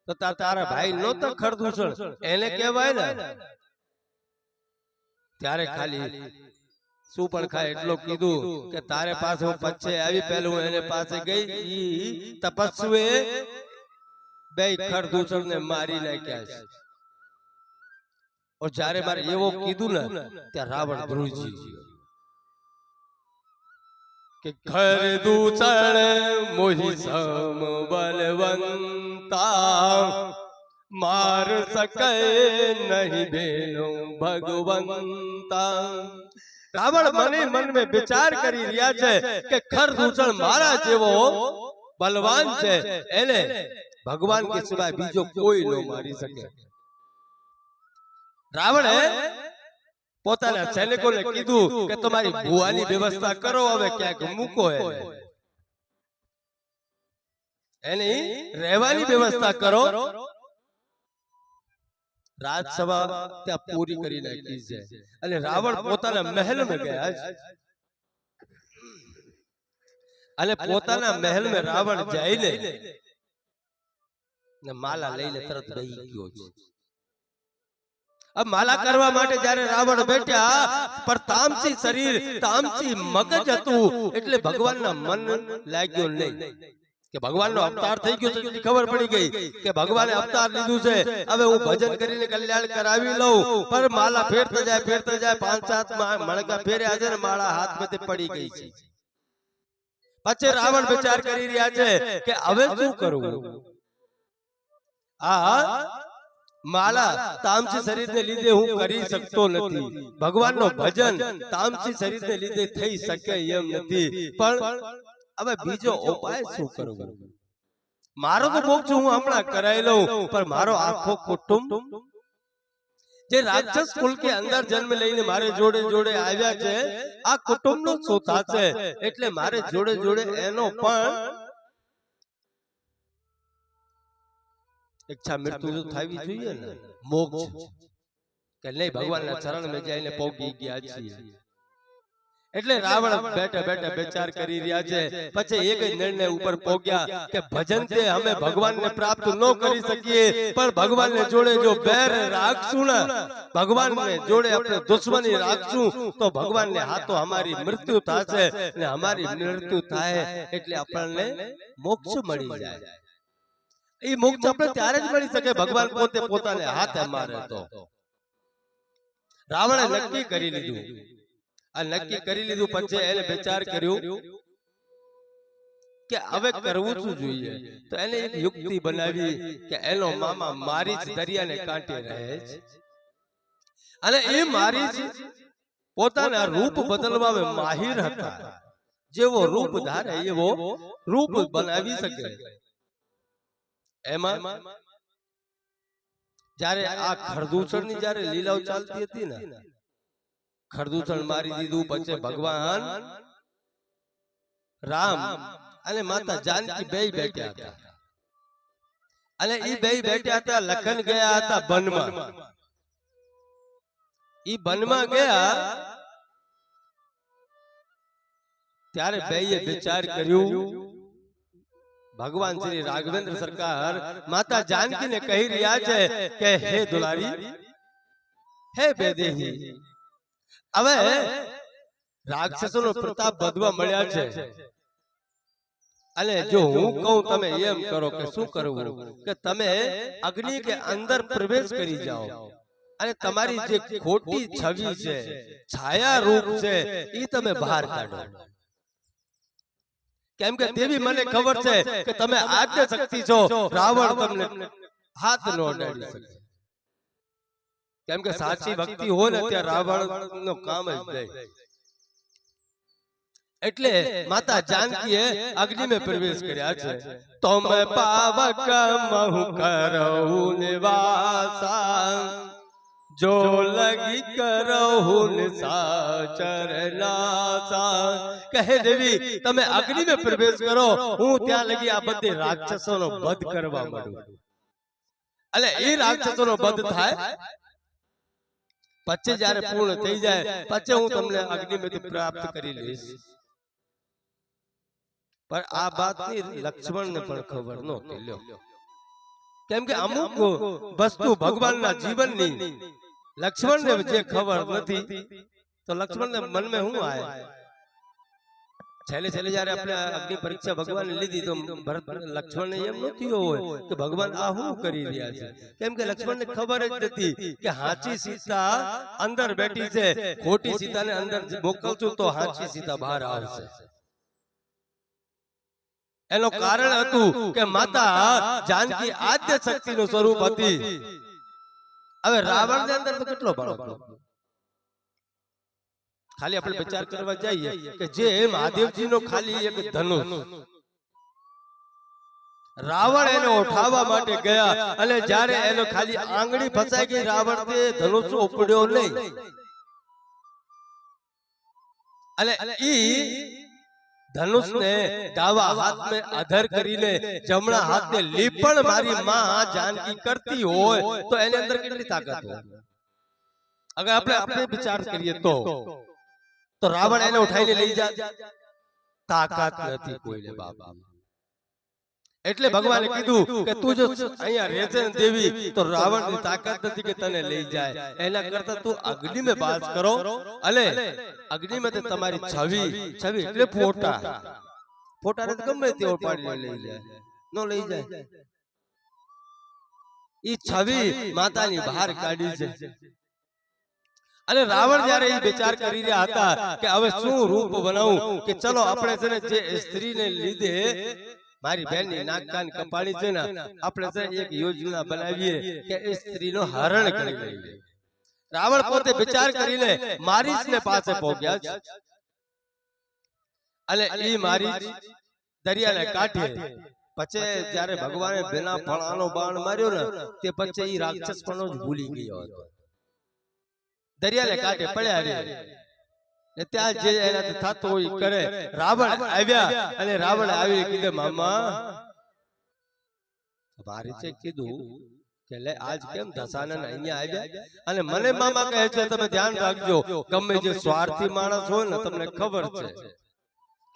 Speaker 1: તો તારા ભાઈ નહોતો ખરદૂષણ એને કહેવાય ને. ત્યારે ખાલી શું પણ ખાય એટલું કીધું કે તારે પાસે હું પછે આવી પહેલું હું એને પાસે ગઈ ઈ તપસ્વીએ બે ખરદૂષણ ને મારી નાખ્યા છે. और જ્યારે મારે એવો કીધું ને ત્યાં રાવણ ધ્રુજી કે ખરદૂષણ મોહી સમ બલવંતા मार सके नहीं बेनो भगवंता. रावण मने मन में विचार करी रिया छे के खरदूषण मारा जेवो बलवान छे એને ભગવાન કે સિવાય બીજો કોઈ ન મારી શકે. રાવણે પોતાના સૈનિકોને કીધું કે તમારી ભુવાની વ્યવસ્થા કરો, હવે ક્યાંક મૂકો એની રહેવાની વ્યવસ્થા કરો. રાજસભા ત્યાં પૂરી કરી નાખી છે અને રાવણ પોતાના મહેલમાં ગયા છે અને પોતાના મહેલમાં રાવણ જઈને ને માલા લઈને તરત બેહી ગયો છે. अब माला करवा माटे जारे रावण बैठ्या पर तामसी शरीर तामसी मगज હતું એટલે ભગવાનના મન લાગ્યો નહીં કે ભગવાનનો અવતાર થઈ ગયો છે. ખબર પડી ગઈ કે ભગવાને અવતાર લીધું છે, હવે હું ભજન કરીને કલ્યાણ કરાવી લઉં. પર માલા ફેરતા જાય 5-7 મણકા ફેર્યા છે ને માળા હાથમાંથી પડી ગઈ છે. પછી રાવણ વિચાર કરી રહ્યા છે કે હવે શું કરવું. આ માલા તામસી શરીરને લીધે હું કરી શકતો નથી, ભગવાનનો ભજન તામસી શરીરને લીધે થઈ શકે એમ નથી. પણ હવે બીજો ઉપાય શું કરવો. મારો તો મોક્ષ હું હમણાં કરાઈ લઉં, પણ મારો આખો કુટુંબ જે રાક્ષસ કુલ કે અંદર જન્મ લઈને મારે જોડે જોડે આવ્યા છે, આ કુટુંબનો શું થશે. એટલે મારે જોડે જોડે એનો પણ ઈચ્છા મૃત્યુ થવી જોઈએ ને, મોક્ષ કે નહીં. ભગવાનના ચરણ માં જઈને પહોંચી ગયા છીએ. એટલે રાવણ બેઠા બેઠા વિચાર કરી રહ્યા છે. પછી એક જ નિર્ણય ઉપર પહોંચ્યા કે ભજન તે અમે ભગવાનને પ્રાપ્ત ન કરી શકીએ, પણ ભગવાનને જોડે જો બેર રાખશું ને, ભગવાનને જોડે આપણે દુશ્મની રાખશું તો ભગવાનને હાથો અમારી મૃત્યુ થશે ને અમારી મૃત્યુ થાય એટલે આપણને મોક્ષ મળી જાય. એ મોક્ષ આપણે ત્યારે જ મળી શકે ભગવાન પોતે પોતાને હાથે મારે તો. રાવણે નક્કી કરી લીધું. આ નક્કી કરી લીધું પછી એને વિચાર કર્યો કે હવે કરવું શું જોઈએ. તો એને એક યુક્તિ બનાવી કે એનો મામા મારીચ દરિયાને કાંઠે રહે છે અને એ મારીચ પોતાના રૂપ બદલવામાં માહિર હતા. જેવો રૂપ ધારે એવો રૂપ બનાવી શકે. એમાં જ્યારે આ ખરદૂષણની જ્યારે લીલાઓ ચાલતી હતી ને, ખરદૂષણ મારી દીધું. પછી ભગવાન રામ અને માતા જાનકી બે બેઠા હતા અને એ બે બેઠા હતા. લખન ગયા હતા વનમાં. ઈ વનમાં ગયા ત્યારે બેયે વિચાર કર્યું. ભગવાન શ્રી રાઘવેન્દ્ર સરકાર માતા જાનકી ને કહી રહ્યા છે કે હે દુલારી, હે બેદેહી, હવે રાક્ષસોનો પ્રતાપ વધવા મળ્યા છે અને જો હું કહું તમે એમ કરો કે શું કરવું કે તમે અગ્નિ કે અંદર પ્રવેશ કરી જાઓ અને તમારી જે ખોટી છબી છે, છાયા રૂપ છે, એ તમે બહાર કાઢો. કેમ કે તેવી મને ખબર છે કે તમે આદ્ય શક્તિ છો, રાવણ તમને હાથ ન અડાડી શકે. કેમ કે સાચી ભક્તિ હોય ને ત્યાં રાવણ નો કામ જ નહીં. એટલે માતા જાનકીએ અગ્નિ में પ્રવેશ કર્યા છે. તમ પાવક મહુ કરહુ નિવાસા, જો લગી કરહુ નિસાચર નાસા. કહે દેવી તમે અગ્નિ में પ્રવેશ કરો, હું ત્યાં લગી આ બધી રાક્ષસોનો વધ કરવા માંડું. અને એ રાક્ષસોનો વધ થાય પછી જ્યારે પૂર્ણ થઈ જાય પછી હું તમને અગ્નિમાંથી પ્રાપ્ત કરી લઈશ. પણ આ વાતની લક્ષ્મણને પણ ખબર નહોતી. લ્યો, કેમ કે અમુક વસ્તુ ભગવાનના જીવનની લક્ષ્મણને જે ખબર નથી તો લક્ષ્મણને મનમાં શું આવે? છેલ્લે છેલ્લે જયારે આપણે અગ્નિ પરીક્ષા ભગવાને લીધી તો લક્ષ્મણને એમ નથી હોય કે ભગવાન આ શું કરી રહ્યા છે, કેમ કે લક્ષ્મણને ખબર જ નથી કે હાચી સીતા અંદર બેઠી છે, ખોટી સીતાને અંદર મોકલશું તો હાચી સીતા બહાર આવશે. એનું કારણ હતું કે માતા જાનકી આદ્ય શક્તિનું સ્વરૂપ હતી. હવે રાવણની અંદર તો કેટલો બળ હતો. ખાલી આપણે વિચાર કરવા જઈએ કે જે મહાદેવજીનો ખાલી એક ધનુષ, રાવણ એને ઉઠાવવા માટે ગયા અને જ્યારે એનો ખાલી આંગળી ફસાઈ ગઈ, રાવણ તે ધનુષ ઉપડ્યો નહીં. અને ઈ ધનુષને ડાવા હાથને આધર કરીને જમણા હાથને લીપણ મારી માં જાનકી કરતી હોય તો એની અંદર કેટલી તાકાત હોય. અગર આપણે વિચાર કરીએ તો રાવણ એને ઉઠાઈને લઈ જાય, તાકાત નથી કોઈને બાપા. એટલે ભગવાને કીધું કે તું જો અહીંયા રહેશે ને દેવી તો રાવણની તાકાત નથી કે તને લઈ જાય. એના કરતા તું અગ્નિમાં વાસ કરો અને અગ્નિમાં તમારી છવી એટલે ફોટાને ગમે તે ઉપાડીને લઈ જાય, નો લઈ જાય. ઈ છવી માતાની બહાર કાઢી છે. અને રાવણ જયારે એ વિચાર કરી રહ્યા હતા કે હવે શું રૂપ બનાવું કે ચલો આપણે છે ને જે સ્ત્રીને લીધે મારી બહેનની નાક કાન કપાળી છે ને, આપણે છે એક યોજના બનાવીએ કે એ સ્ત્રીનો હરણ કરી લઈએ. રાવણ પોતે વિચાર કરીને મારીચને પાસે પહોંચ્યા છે અને એ મારીચ દરિયાને કાંઠે પછી જયારે ભગવાને બેના ફળાનો બાણ માર્યો ને તે પછી એ રાક્ષસ પણ જ ભૂલી ગયો હતો. દરિયાને કાંઠે પડ્યા રે ને ત્યાં જે એનાથી થતું હોય કરે. રાવણ આવ્યા અને રાવણ આવી કીધું મામા, મારીચે કીધું કે લે આજ કેમ દશાનન અહીંયા આવ્યા? અને મને મામા કહે છે તમે ધ્યાન રાખજો, ગમે જે સ્વાર્થી માણસ હોય ને તમને ખબર છે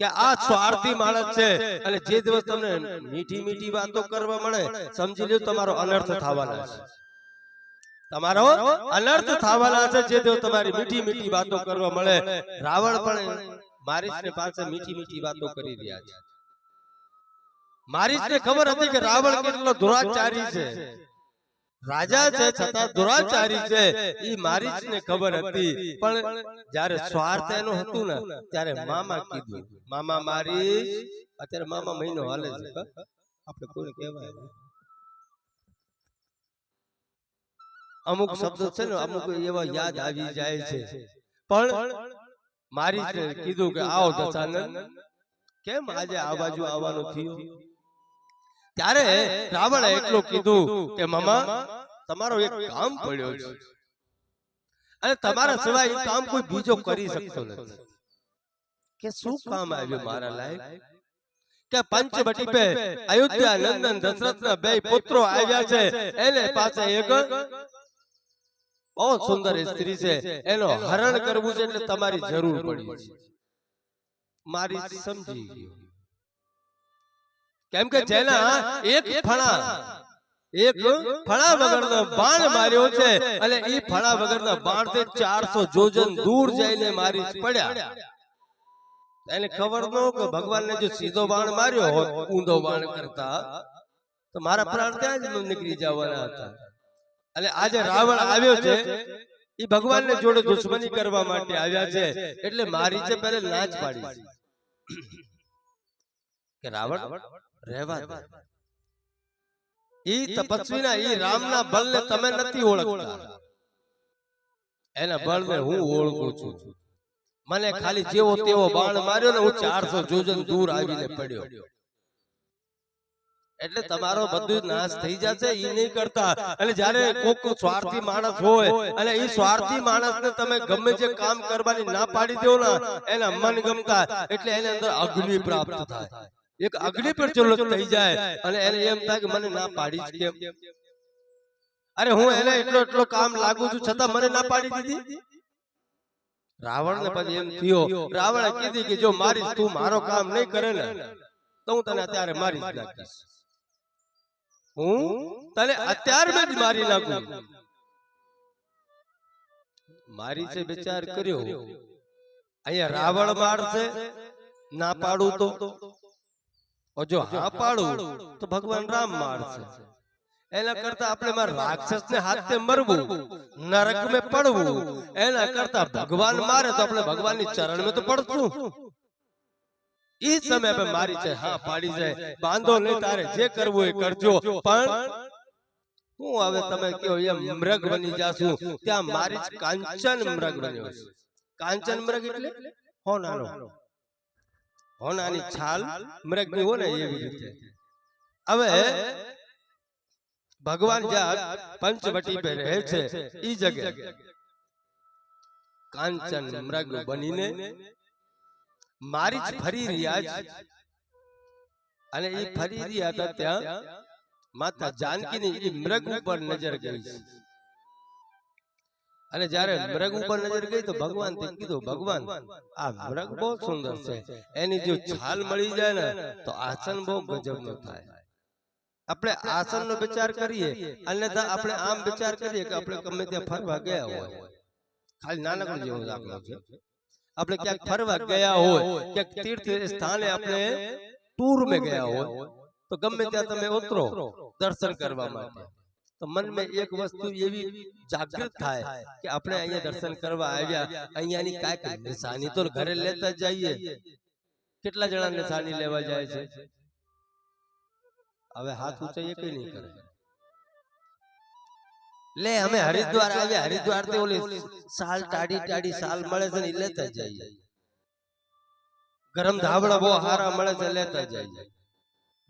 Speaker 1: કે આ સ્વાર્થી માણસ છે અને જે દિવસ તમને મીઠી મીઠી વાતો કરવા મળે સમજી લ્યો તમારો અનર્થ થવાના છે. તમારો અનર્થ થવાના છે જે દિવસ તમારી મીઠી મીઠી વાતો કરવા મળે. રાવણ પણ મારીચને પાસે મીઠી મીઠી વાતો કરી રહ્યા છે. મારીચને ખબર હતી કે રાવણ કેટલો દુરાચારી છે, રાજા છે છતાં દુરાચારી છે. ઈ મારીચને ખબર હતી. પણ જ્યારે સ્વાર્થ એનો હતું ને ત્યારે મામા કીધું, મામા મારીચ, અત્યારે મામા મહિનો હાલે છે, આપણે કોઈને કહેવાય અમુક શબ્દો છે ને અમુક એવા યાદ આવી જાય છે. પણ મારીચને કીધું કે આવો દશાનન, કેમ આજે આ બાજુ આવવાનું થયું? ત્યારે રાવણે એટલું કીધું કે મામા તમારો એક કામ પડ્યો છે અને તમારા સિવાય એ કામ કોઈ બીજો કરી શકતો નથી. કે શું કામ આવ્યું મારા લાયક? કે પંચવટી પે અયોધ્યા નંદન દશરથના બે પુત્રો આવ્યા છે, એને પાસે એક બહુ સુંદર સ્ત્રી છે, એનો હરણ કરવું છે એટલે તમારી જરૂર પડી છે. મારી સમજી ગયો, કેમ કે જેના એક ફણા વગરના બાણ માર્યો છે અને એ ફણા વગરના બાણ થી 400 જોજન દૂર જઈને મારી પડ્યા. એને ખબર ન કે ભગવાનને જો સીધો બાણ માર્યો હોત ઊંધો બાણ કરતા તો મારા પ્રાણ ત્યાં જ નીકળી જવાના હતા. અને આજે રાવણ આવ્યો છે એ ભગવાનને જોડે દુશ્મની કરવા માટે આવ્યા છે. એટલે મારી છે પહેલે લાંચ પાડી કે રાવણ રહેવા દે. ઈ તપસ્વીના ઈ રામના બળને તમે નથી ઓળખતા, એના બળને હું ઓળખું છું. મને ખાલી જેવો તેવો બાણ માર્યો ને હું 400 જોજન દૂર આવીને પડ્યો. એટલે તમારો બધું નાશ થઈ જશે ઈ નહીં કરતા. અને જ્યારે કોક સ્વાર્થી માણસ હોય અને ઈ સ્વાર્થી માણસને તમે ગમે જે કામ કરવાની ના પાડી દો ને એના મન ગમતા, એટલે એની અંદર અગ્નિ પ્રાપ્ત થાય. એક અગ્નિ પર ચલો થઈ જાય અને એને એમ થાય કે મને ના પાડી જ કેમ. અરે હું એને એટલો કામ લાગુ છું છતાં મને ના પાડી દીધી. રાવણ ને પછી એમ થયો, રાવણે કીધી કે જો મારીશ તું મારો કામ નહીં કરે ને તો હું તને અત્યારે મારી જ નાખીશ, હું તને અત્યારમાં જ મારી નાખું. મારી છે વિચાર કર્યો, અહીંયા રાવણ મારશે ના પાડું તો જો હા પાડું તો ભગવાન રામ મારશે. એના કરતા આપણે મારા રાક્ષસ ને હાથે મરવું, નરક में પડવું, એના કરતા ભગવાન મારે તો આપણે ભગવાનની ચરણ में તો પડશું. ઈ સમય पे મારી છે હા પાડી જાય, બાંધો નહીં, તારે જે કરવું એ કરજો, પણ હું હવે તમે કહો એમ મૃગ બની જાશું. ત્યાં મારી કાંચન મૃગ બન્યો છે. કાંચન મૃગ એટલે હોનાનો, હોનાની છાલ મૃગની હોય ને એવી રીતે. હવે ભગવાન જ્યાં પંચવટી पे રહે છે ઈ જગ્યાએ કાંચન મૃગ બનીને મારી જ ફરી રહ્યા છે. અને એ ફરી રહ્યા હતા ત્યાં માતા જાનકીની એ મૃગ ઉપર નજર ગઈ છે. અને જ્યારે મૃગ ઉપર નજર ગઈ તો ભગવાન તે કીધું, ભગવાન આ મૃગ બહુ સુંદર છે, એની જો છાલ મળી જાય ને તો આસન બહુ ગજબનો થાય. આપણે આસનનો વિચાર કરીએ અન્યથા આપણે આમ વિચાર કરીએ કે આપણે ગમે ત્યાં ફરવા ગયા હોય, ખાલી નાનકડો જેવો દાખલો છે, આપણે ક્યાંક ફરવા ગયા હોય, ક્યાંક તીર્થ સ્થાને આપણે ટૂર में ગયા હોય તો ગમે ત્યાં તમે ઉતરો દર્શન કરવા માટે તો મન में એક વસ્તુ એવી જાગૃત થાય કે આપણે અહીંયા દર્શન કરવા આવ્યા, અહીંયાની કાંઈક નિશાની તો ઘરે લેતા જઈએ. કેટલા જણા નિશાની લેવા જાય છે? હવે હાથ ઊંચાઈએ કઈ નહીં કરે. લે અમે હરિદ્વાર આવ્યા, હરિદ્વાર થી ઓલી સાલ ટાડી સાલ મળે છે ને લેતા જઈએ. ગરમ ધાબળા બહુ હારા મળે છે લેતા જઈએ.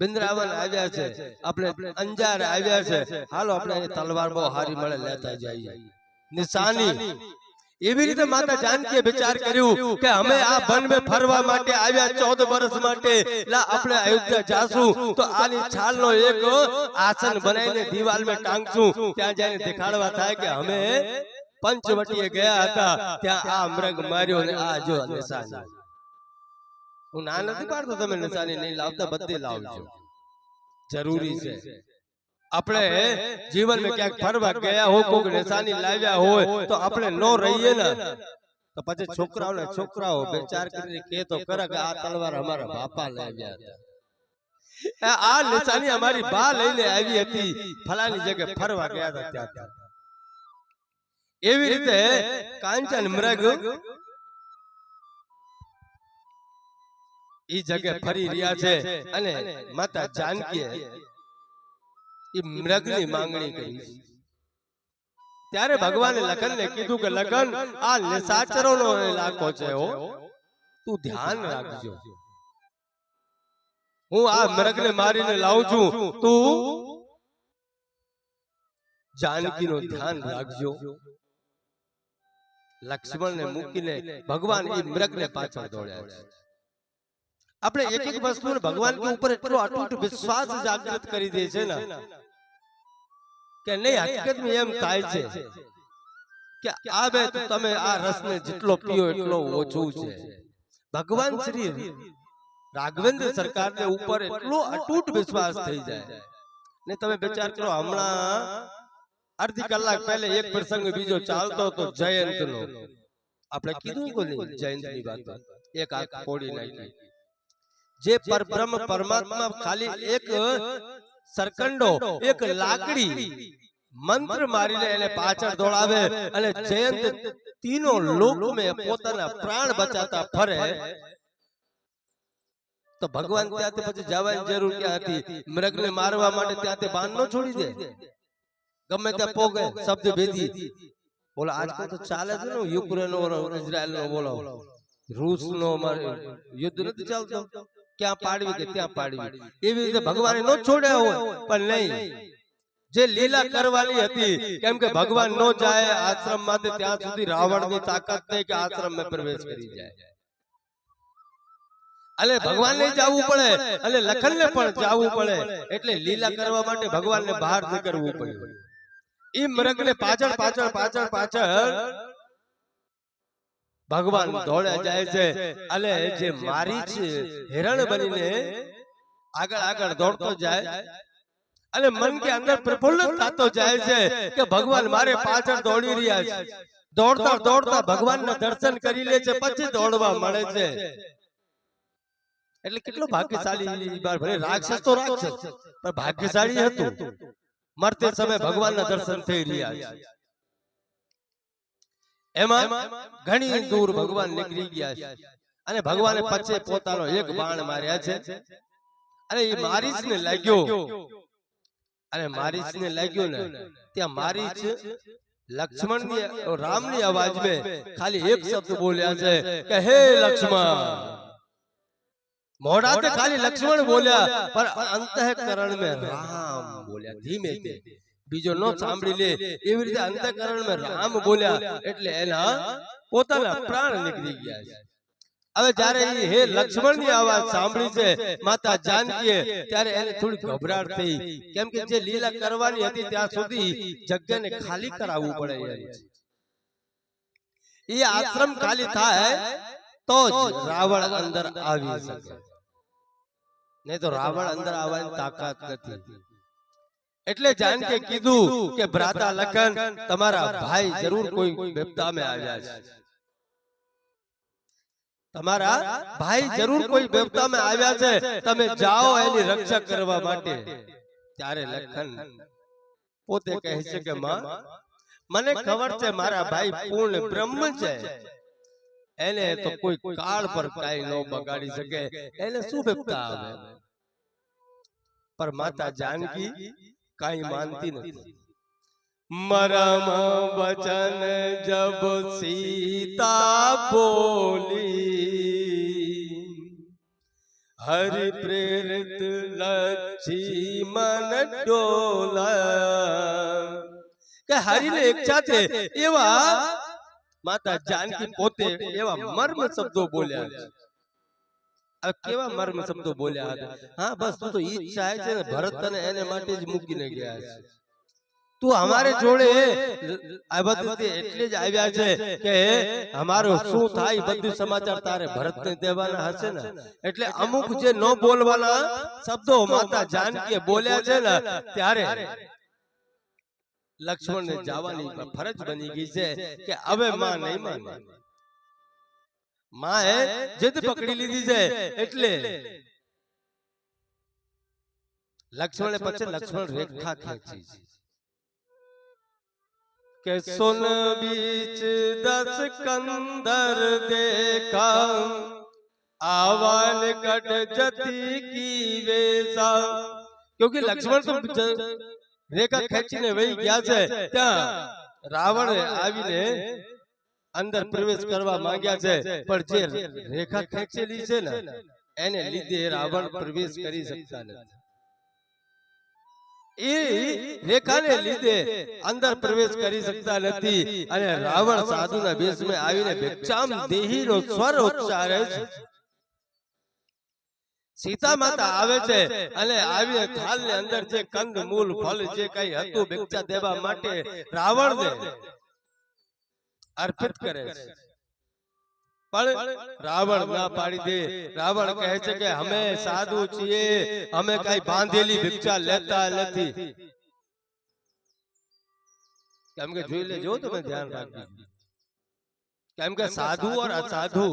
Speaker 1: બિંદ્રાવન આવ્યા છે, આપણે અંજાર આવ્યા છે, હાલો આપણે તલવાર બહુ હારી મળે લેતા જઈએ. નિશાની એવી રીતે માતા જાનકીએ વિચાર કર્યું કે અમે આ વન में ફરવા માટે આવ્યા 14 વર્ષ માટે, આપણે અયોધ્યા જાશું તો આની છાલનો એક આસન બનાવીને દીવાલ में ટાંગશું, ત્યાં જઈને દેખાડવા થાય કે અમે પંચવટીએ ગયા હતા, ત્યાં આ મૃગ માર્યો ને આ જો નિશાની. હું ના નથી પાડતો તમે નિશાની નહીં લાવતા, બધી લાવજો, જરૂરી છે. આપણે જીવન में ક્યાંક ફરવા ગયા હોય, કોઈક નિશાની લાવ્યા હોય તો આપણે નો રહીએ ને તો પછી છોકરાઓ વિચાર કરીને કે તો કરે કે આ તલવાર અમારા બાપા લાવ્યા હતા, આ નિશાની અમારી બા લઈને આવી હતી, ફલાની જગ્યાએ ફરવા ગયા હતા ત્યાં. એવી રીતે કાંચન મૃગ ઈ જગ્યાએ ફરી રહ્યા છે. અને માતા જાનકીએ એ મૃગની માંગણી કરી. ત્યારે ભગવાને લખનને કીધું કે લખન આ નિશાચરોનો ઇલાકો છે, તું ધ્યાન રાખજો, હું આ મૃગને મારીને લાવું છું, તું જાનકીનું ધ્યાન રાખજો. લક્ષ્મણને મૂકીને ભગવાન એ મૃગને પાછળ દોડ્યા છે. આપણે એક એક વસ્તુ ભગવાન કે ઉપર એટલો અટૂટ વિશ્વાસ જાગૃત કરી દે છે ને કે નહીં, હકીકતમાં એમ થાય છે કે આ બે તમે આ રસને જેટલો પીઓ એટલો ઓછું છે. ભગવાન શ્રી રાઘવેન્દ્ર સરકારને ઉપર એટલો અટૂટ વિશ્વાસ થઈ જાય ને તમે વિચાર કરો, હમણાં અડધી કલાક પહેલે એક પ્રસંગ બીજો ચાલતો હતો જયંતનો, આપણે કીધું કે નહીં જયંતની વાત, એક આંખ ફોડી નાખી. જે પરબ્રહ્મ પરમાત્મા ખાલી એક સરકંડો, એક લાકડી મંત્ર મારીને એને પાછળ દોડાવે અને જયંત તીનો લોક में પોતાના પ્રાણ બચાવતા ફરે તો ભગવાન ત્યાંથી પછી જવાની જરૂર ક્યાં હતી? મૃગને મારવા માટે ત્યાંથી બાણ ન છોડી દે, ગમે ત્યાં પોગે શબ્દ ભેદી. બોલો આજકાલ તો ચાલે છે ને યુક્રેન નો ઇઝરાયલ નો, બોલો રૂસ નો યુદ્ધ નથી ચાલતો, ક્યાં પાડવી કે ત્યાં પાડવી. એવી રીતે ભગવાને નો છોડ્યા હોય, પણ નહીં, જે લીલા કરવાની હતી, કેમ કે ભગવાન નો જાય આશ્રમ માં ત્યાં સુધી રાવણની તાકાત નહીં કે આશ્રમ માં પ્રવેશ કરી જાય. અને ભગવાનને જવું પડે અને લખનને પણ જવું પડે, એટલે લીલા કરવા માટે ભગવાનને બહાર નીકળવું પડ્યું. એ મૃગને પાછળ પાછળ પાછળ પાછળ ભગવાન દોડ્યા જાય છે અને જે મારીચ હિરણ બનીને આગળ આગળ દોડતો જાય અને મન કે અંદર પ્રફુલ્લિત થતો જાય છે કે ભગવાન મારે પાછળ દોડી રહ્યા છે. દોડતા દોડતા ભગવાનના દર્શન કરી લે છે, પછી દોડવા મળે છે. એટલે કેટલો ભાગ્યશાળી, ભલે રાક્ષસ તો રાક્ષસ પણ ભાગ્યશાળી હતું. મરતે સમય ભગવાનના દર્શન થઈ રહ્યા છે. એમાં ઘણી દૂર ભગવાન નીકળી ગયા છે અને ભગવાને પછી પોતાનો એક બાણ માર્યા છે અને એ મારીચને લાગ્યો. અને મારીચને લાગ્યો ને ત્યાં મારીચ લક્ષ્મણની રામની અવાજમાં ખાલી એક શબ્દ બોલ્યા છે કે હે લક્ષ્મણ. મોઢાતે ખાલી લક્ષ્મણ બોલ્યા પણ અંતઃકરણમાં રામ બોલ્યા, ધીમે ધીમે. બીજો નો સાંભળી લે એવી રીતે અંતઃકરણમાં રામ બોલ્યા એટલે એના પોતાના પ્રાણ નીકળી ગયા છે. હવે જ્યારે હે લક્ષ્મણની અવાજ સાંભળી છે માતા જાનકીએ, ત્યારે એને થોડી ગભરાટ થઈ, કેમ કે જે લીલા કરવાની હતી ત્યાં સુધી જગ્યાને ખાલી કરાવવું પડે. એ આશ્રમ ખાલી થાય તો જ રાવણ અંદર આવી શકે, નહીં તો રાવણ અંદર આવવાની તાકાત નથી. એટલે જાનકીએ કીધું કે ભ્રાતા લખન, તમારા ભાઈ જરૂર કોઈ વિપદામાં આવ્યા છે. તમારા ભાઈ જરૂર કોઈ વિપદામાં આવ્યા છે, તમે જાઓ એની રક્ષા કરવા માટે. ત્યારે લખન પોતે કહે છે કે માં, મને ખબર છે મારા ભાઈ પૂર્ણ બ્રહ્મ છે, એને તો કોઈ કાળ પર કાઈ ન બગાડી શકે, એને શું વિપદા આવે. પર માતા જાનકી કાઈ માનતી નથી. મરમ વચન જબ સીતા બોલી, હરિ પ્રેરિત લક્ષ્મણ ડોલા. કે હરિને ઈચ્છા છે એવા માતા જાનકી પોતે એવા મર્મ શબ્દો બોલ્યા છે. કેવા મર્મ શબ્દો બોલ્યા હતા? હા બસ તું તો ઈચ્છા છે ને, ભરત તને એને માટે જ મૂકીને ગયા છે. તું અમારે જોડે આ બધું એટલે જ આવ્યા છે કે અમારો શું થાય બધું સમાચાર તારે ભરતને દેવાના હશે ને. એટલે અમુક જે ન બોલવાના શબ્દો માતા જાનકીએ બોલ્યા છે ને, ત્યારે લક્ષ્મણને જવાની ફરજ બની ગઈ છે કે હવે માં નહીં માને. માએ જીદ પકડી લીધી છે. એટલે લક્ષ્મણે પછી લક્ષ્મણ રેખા ખેંચી કે સુન બીચ દસ કંદર દેખા, આવાન કટ જતી કી વેસા. ક્યોંકि લક્ષ્મણ તો રેખા ખેંચીને વહી ગયા છે, ત્યાં રાવણે આવીને અંદર પ્રવેશ કરવા માંગ્યા છે, પણ જે રેખા ખેંચેલી છે ને એને લીધે રાવણ પ્રવેશ કરી શકતા નથી. એ રેખાને લીધે અંદર પ્રવેશ કરી શકતા નથી. અને રાવણ સાધુના વેશમાં આવીને ભિક્ષામ દેહીનો સ્વર ઉચ્ચારે છે. સીતા માતા આવે છે અને આવીને થાળની અંદર જે કંદ મૂળ ફળ જે કઈ હતું ભિક્ષા દેવા માટે રાવણને અર્પિત કરે છે. પણ રાવણ ના પાડી દે. રાવણ કહે છે કે અમે સાધુ છીએ, અમે કઈ બાંધેલી ભિક્ષા લેતા નથી. કેમ કે જોઈ લેજો, તમે ધ્યાન રાખજો, કેમ કે સાધુ और અસાધુ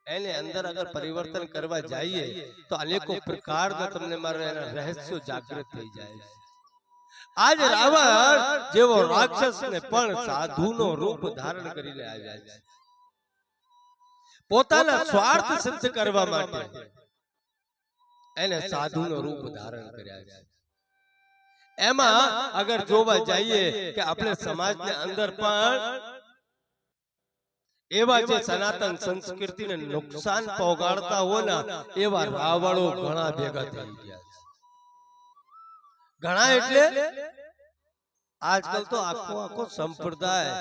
Speaker 1: એને અંદર અગર પરિવર્તન કરવા જઈએ તો અનેકો પ્રકારના તમને મારા રહસ્યો જાગૃત થઈ જાય. આજ રાવણ જેવો રાક્ષસ ને પણ સાધુનો રૂપ ધારણ કરીને આવ્યા છે. પોતાના સ્વાર્થ સિદ્ધ કરવા માટે એને સાધુનો રૂપ ધારણ કર્યા છે. એમાં અગર જોવા જઈએ કે આપણે સમાજને અંદર પણ એવા જે સનાતન સંસ્કૃતિને નુકસાન પહોંચાડતા હોય ને એવા રાવણો ઘણા ભેગા થઈ ગયા છે. ઘણા એટલે આજકાલ તો આખો સંપ્રદાય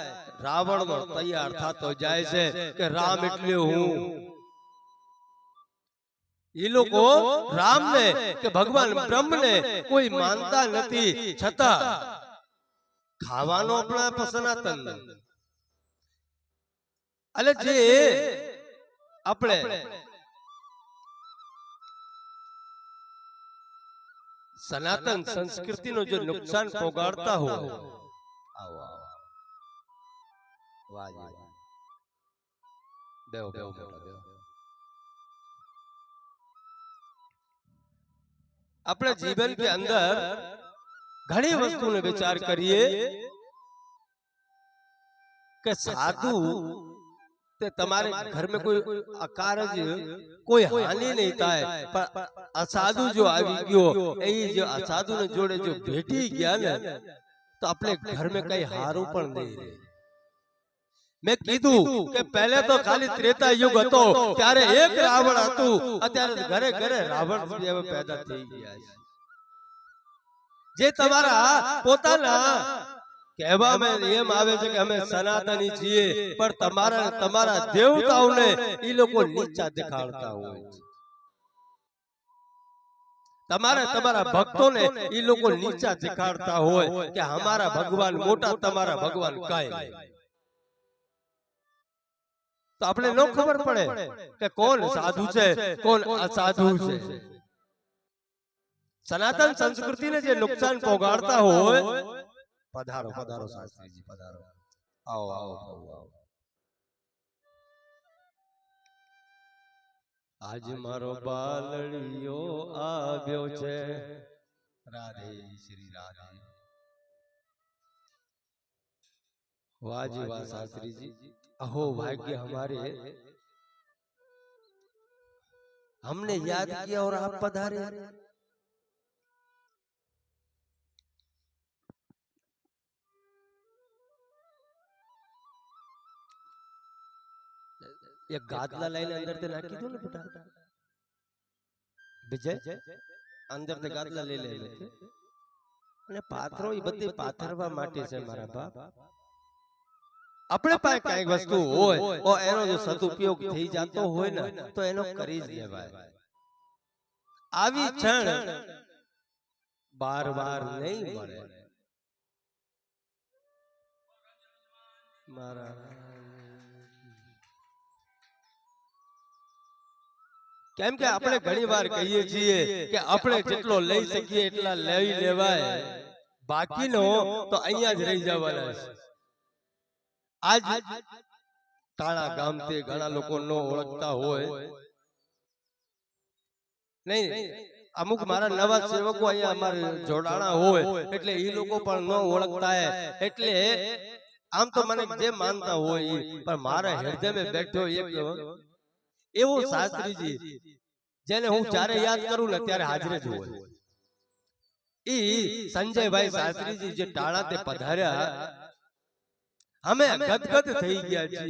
Speaker 1: રાવણનો તૈયાર થતો જાય છે કે રામ એટલે હું. એ લોકો રામને કે ભગવાન બ્રહ્મને કોઈ માનતા નથી, છતાં ખાવાનો આપણા સનાતન એટલે જે આપણે સનાતન સંસ્કૃતિનો જો નુકસાન પહોંચાડતા હોય अपने जीवन के अंदर घनी वस्तु ने विचार करिए कि साधु ते तुम्हारे घर में कोई अकारज कोई हानि नहीं थाय पर असाधु जो आवी गयो ए जो असाधु ने जोड़े जो भेटी गया ने तो अपने घर में कई हारू पण नहीं रहे। मैं कीधु के पहले तो खाली त्रेता युग હતો ત્યારે એક રાવણ હતું અત્યારે ઘરે ઘરે રાવણ पैदा થઈ ગયા છે। જે તમારા પોતાના કહેવામાં એમ આવે છે કે અમે સનાતની છીએ પણ તમારા દેવતાઓને ઈ લોકો નીચા દેખાડતા હોય છે। તમારા ભક્તોને ઈ લોકો નીચા દેખાડતા હોય કે અમારા ભગવાન મોટા તમારા ભગવાન કાંઈ નહીં। तो अपने नो खबर पड़े कि कौन साधु है कौन असाधु है। सनातन संस्कृति ने जो नुकसान पहुंचाड़ता हो पधारो पधारो शास्त्री जी पधारो आओ आओ आओ। आज मारो बालड़ियो आव्यो छे राधे श्री राधे वाह जी वाह शास्त्री जी अहो भाग्य हमारे हमने याद किया और आप पधारे। ये गादला लाइन अंदर ते नाखी दो ने बेटा विजय अंदर ते गादला ले ले અને પાથરો ઈ બધી પાથરવા માટે છે મારા બાપ। अपने पास कई वस्तु होय और एनो जो सदुपयोग थई जातो होय ने तो एनो करी ज लेवाय। आवी क्षण बार-बार नहीं मळे मारा केम के આપણે ઘણીવાર કહીએ છીએ કે આપણે જેટલો લઈ શકીએ એટલા લઈ લેવાય બાકીનો તો અહીંયા જ રહી જવાના છે। आज ताळा गाम ते घणा लोको नो ओळखता होय नहीं अमुक मारा नवा सेवको अहींया अमारे जोडाणा होय એટલે ઈ લોકો પણ નો ઓળખતા હે એટલે આम तो મને જે માનતા હોય પણ મારા હૃદય में બેઠો એક એવો શાસ્ત્રીજી જેને હું જ્યારે યાદ કરું ને ત્યારે હાજર જ હોય। ઈ સંજયભાઈ શાસ્ત્રીજી જે ટાળા તે પધાર્યા हमें गदगद थई गया छे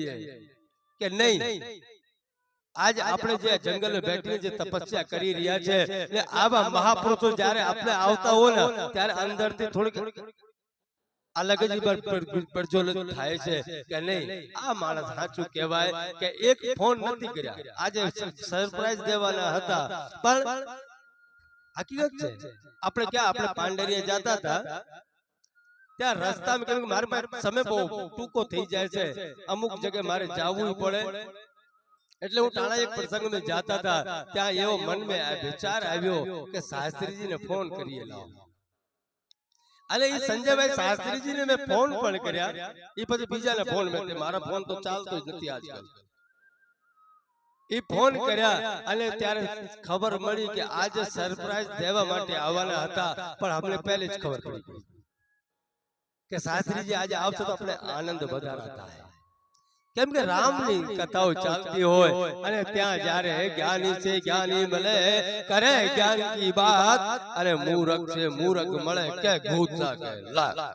Speaker 1: कि नहीं आज आपणे जे जंगल में बैठीने जे तपस्या करी रिया छे ने आवा महापुरुषो जारे आपने आवता हो ने त्यारे अंदरथी थोड़ी अलग जी प्रज्वलित थाय छे कि नहीं आ माणस साचुं कहेवाय कि एक फोन नथी कर्या आज सरप्राइज देवाना हता पण हकीकत छे आपणे क्या आपणे पांडरिया जाता था त्या रस्ता में केम मारे पास समय बहुत टूको थई जाय छे अमुक जगह मारे जावुं पड़े એટલે હું ટાણા એક પ્રસંગ में जाता था ત્યાં એવો मन में विचार આવ્યો કે શાસ્ત્રીજી ને ફોન કરીએ લાવ અને ઈ સંજયભાઈ શાસ્ત્રીજી ને મેં ફોન પણ કર્યા ઈ પછી બીજાને ફોન મેં મારા ફોન તો ચાલતો જ નથી આજકાલ ઈ ફોન કર્યા અને ત્યારે ખબર મળી કે આજે સરપ્રાઈઝ દેવા માટે આવવાના હતા પણ અમને પહેલે જ ખબર પડી ગઈ કે શાસ્ત્રીજી આજે આવશે તો આપણે આનંદ વધારાતા है કેમ કે રામની કથાઓ ચાલતી હોય અને ત્યાં જ્યારે જ્ઞાની છે જ્ઞાની મળે કરે જ્ઞાન की बात અને મૂરખ છે મૂરખ મળે કે ઘૂંચા કે લા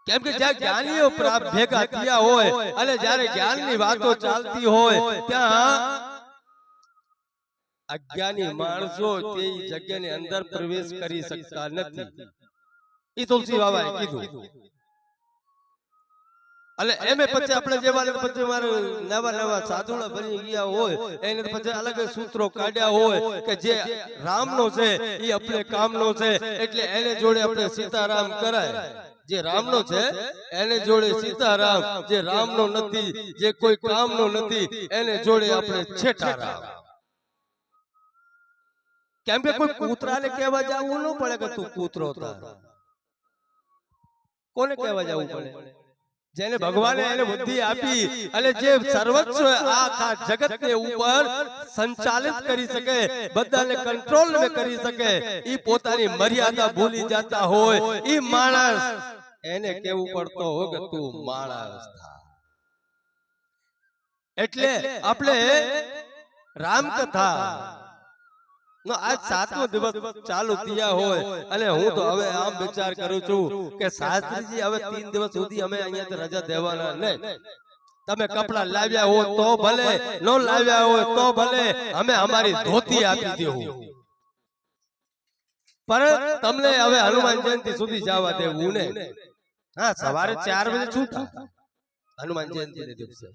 Speaker 1: કેમ કે જ્યાં જ્ઞાનીઓ ભેગા થયા હોય અને જ્યારે જ્ઞાનની વાતો ચાલતી હોય ત્યાં अज्ञानी माणसो ते जगह ने अंदर प्रवेश करी सकता नहीं। ई तुलसी बाबाए कीधुं એટલે એમે પછી આપણે જેવા પછી મારે નવા નવા સાધુડા બની ગયા હોય એને પછી અલગ સૂત્રો કાઢ્યા હોય કે જે રામનો છે એ આપણે કામનો છે, એટલે એને જોડે આપણે સીતારામ કરાય. જે રામનો છે એને જોડે સીતારામ, જે રામનો નથી, જે કોઈ કામનો નથી, એને જોડે આપણે છેટારામ. કેમ કે કોઈ કૂતરાને કહેવા જવું ન પડે કે તું કૂતરો થા. કોને કહેવા જવું પડે? જેને ભગવાને એને બુદ્ધિ આપી અને જે સર્વસ્વ આખા જગતને ઉપર સંચાલિત કરી શકે, બધાને કંટ્રોલ કરી શકે, ઈ પોતાની મર્યાદા ભૂલી જતા હોય, ઈ માણસ એને કેવું પડતો હોય કે તું માણસ થા. એટલે આપણે રામકથા નો આજ 7મો દિવસ ચાલુ થયા હોય અને હું તો હવે આમ વિચાર કરું છું કે શાસ્ત્રીજી હવે 3 દિવસ સુધી અમે અહીંયાથી રજા દેવાના નહીં. તમે કપડા લાવ્યા હો તો ભલે, નો લાવ્યા હોય તો ભલે, અમે અમારી ધોતી આપી દેવું, પર તમને હવે હનુમાન જયંતિ સુધી જવા દેવું ને. હા, સવારે 4 વાગે છૂટા હનુમાન જયંતિ ના દિવસે.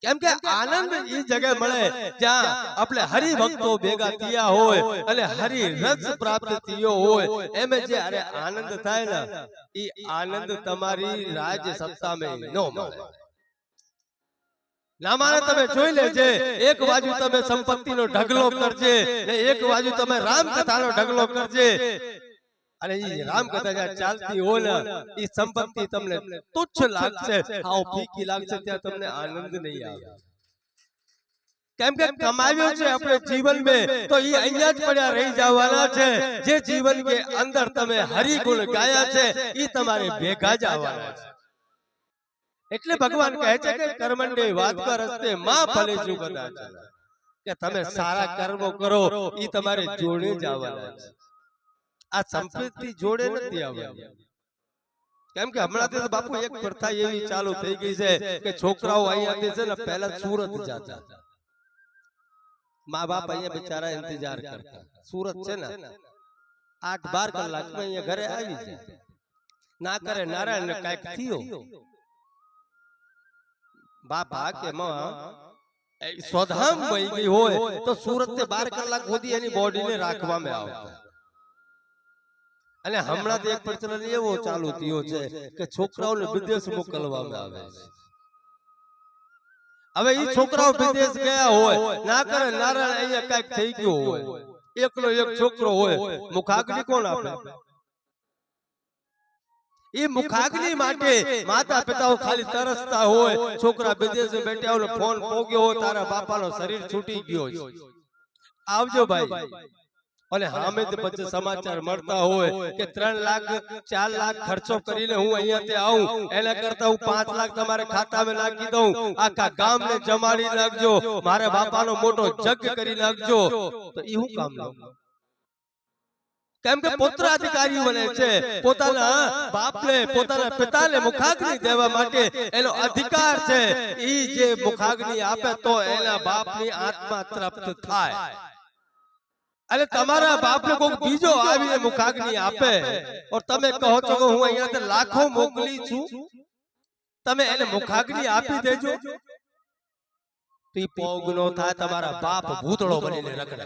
Speaker 1: કેમ કે આનંદ એ જગ્યાએ મળે જ્યાં આપણે હરિભક્તો ભેગા થયા હોય અને હરિ રસ પ્રાપ્ત થયો હોય. એમે જે અરે આનંદ થાય ને, એ આનંદ તમારી રાજ સત્તામાં ન મળે. ના માને તમે જોઈ લેજે, એક બાજુ તમે સંપત્તિનો ઢગલો કરજે ને એક બાજુ તમે રામકથાનો ઢગલો કરજે, અને ઈ રામકથા જ્યાં ચાલતી હોય ને, ઈ સંપત્તિ તમને તુચ્છ લાગશે, આવ ફીકી લાગશે, ત્યાં તમને આનંદ નહીં આવે. કેમ કે કમાવ્યો છે આપણે જીવનમાં તો ઈ અહીંયા જ પડ્યા રહી જવાના છે. જે જીવન કે અંદર તમે હરિગુણ ગાયા છે ઈ તમારે ભેગા જ આવવાના છે. એટલે ભગવાન કહે છે કે કર્મંડે વાત કર રસ્તે માં ભલે શું કદાચ, કે તમે સારા કર્મો કરો ઈ તમારે જોડે જ આવવાના છે. આ સંપત્તિ જોડે નથી આવવાની. કેમ કે હમણાં બાપુ એક પ્રથા એવી ચાલુ થઈ ગઈ છે કે છોકરાઓ અહીંયાથી છે ને પહેલા સુરત જતા, મા બાપ અહીંયા બિચારા ઇંતજાર કરતા. સુરત છે ને 8-12 કલાકમાં અહીંયા ઘરે આવી જાય. ના કરે નારાયણ ને કાંઈક થયો, બાપા કે માં સ્વધામ વહી ગઈ હોય તો સુરત થી 12 કલાક સુધી એની બોડીને રાખવામાં આવતા. અને હમણાં એક પ્રચલન એવો ચાલુ થયો છે કે છોકરાઓને વિદેશ મોકલવામાં આવે છે. હવે ઈ છોકરાઓ વિદેશ ગયા હોય, ના કરે નારાયણ અહીંયા કઈક થઈ ગયો હોય, એકલો એક છોકરો હોય, મુખાગ્નિ કોણ આપે? ઈ મુખાગ્નિ માટે માતા પિતાઓ ખાલી તરસતા હોય. છોકરા વિદેશ બેઠા હોય, ફોન પોગ્યો હોય, તારા બાપાનો શરીર છૂટી ગયો છે, આવજો ભાઈ. અને સામે પછી સમાચાર મળતા હોય કે 3 લાખ 4 લાખ ખર્ચો કરીને હું અહીંયાથી આવું, એના કરતા હું 5 લાખ તમારે ખાતામાં નાખી દઉં, આખા ગામને જમાડી નાખજો, મારા બાપાનો મોટો જગ કરી નાખજો. તો ઈ હું કામ નું? કેમ કે પુત્ર અધિકારી બને છે, પોતાના બાપને પોતાના પિતાને મુખાગ્નિ દેવા માટે એનો અધિકાર છે. ઈ જે મુખાગ્નિ આપે તો એના બાપની આત્મા તૃપ્ત થાય. અને તમારા બાપને કોઈ બીજો આવીને મુખાગ્નિ આપે ઓર તમે કહો છો કે હું અહીંયાથી લાખો મોકલી છું, તમે એને મુખાગ્નિ આપી દેજો, તો ઈ પોગ નો થાય. તમારા બાપ ભૂતળો બનીને રખડે.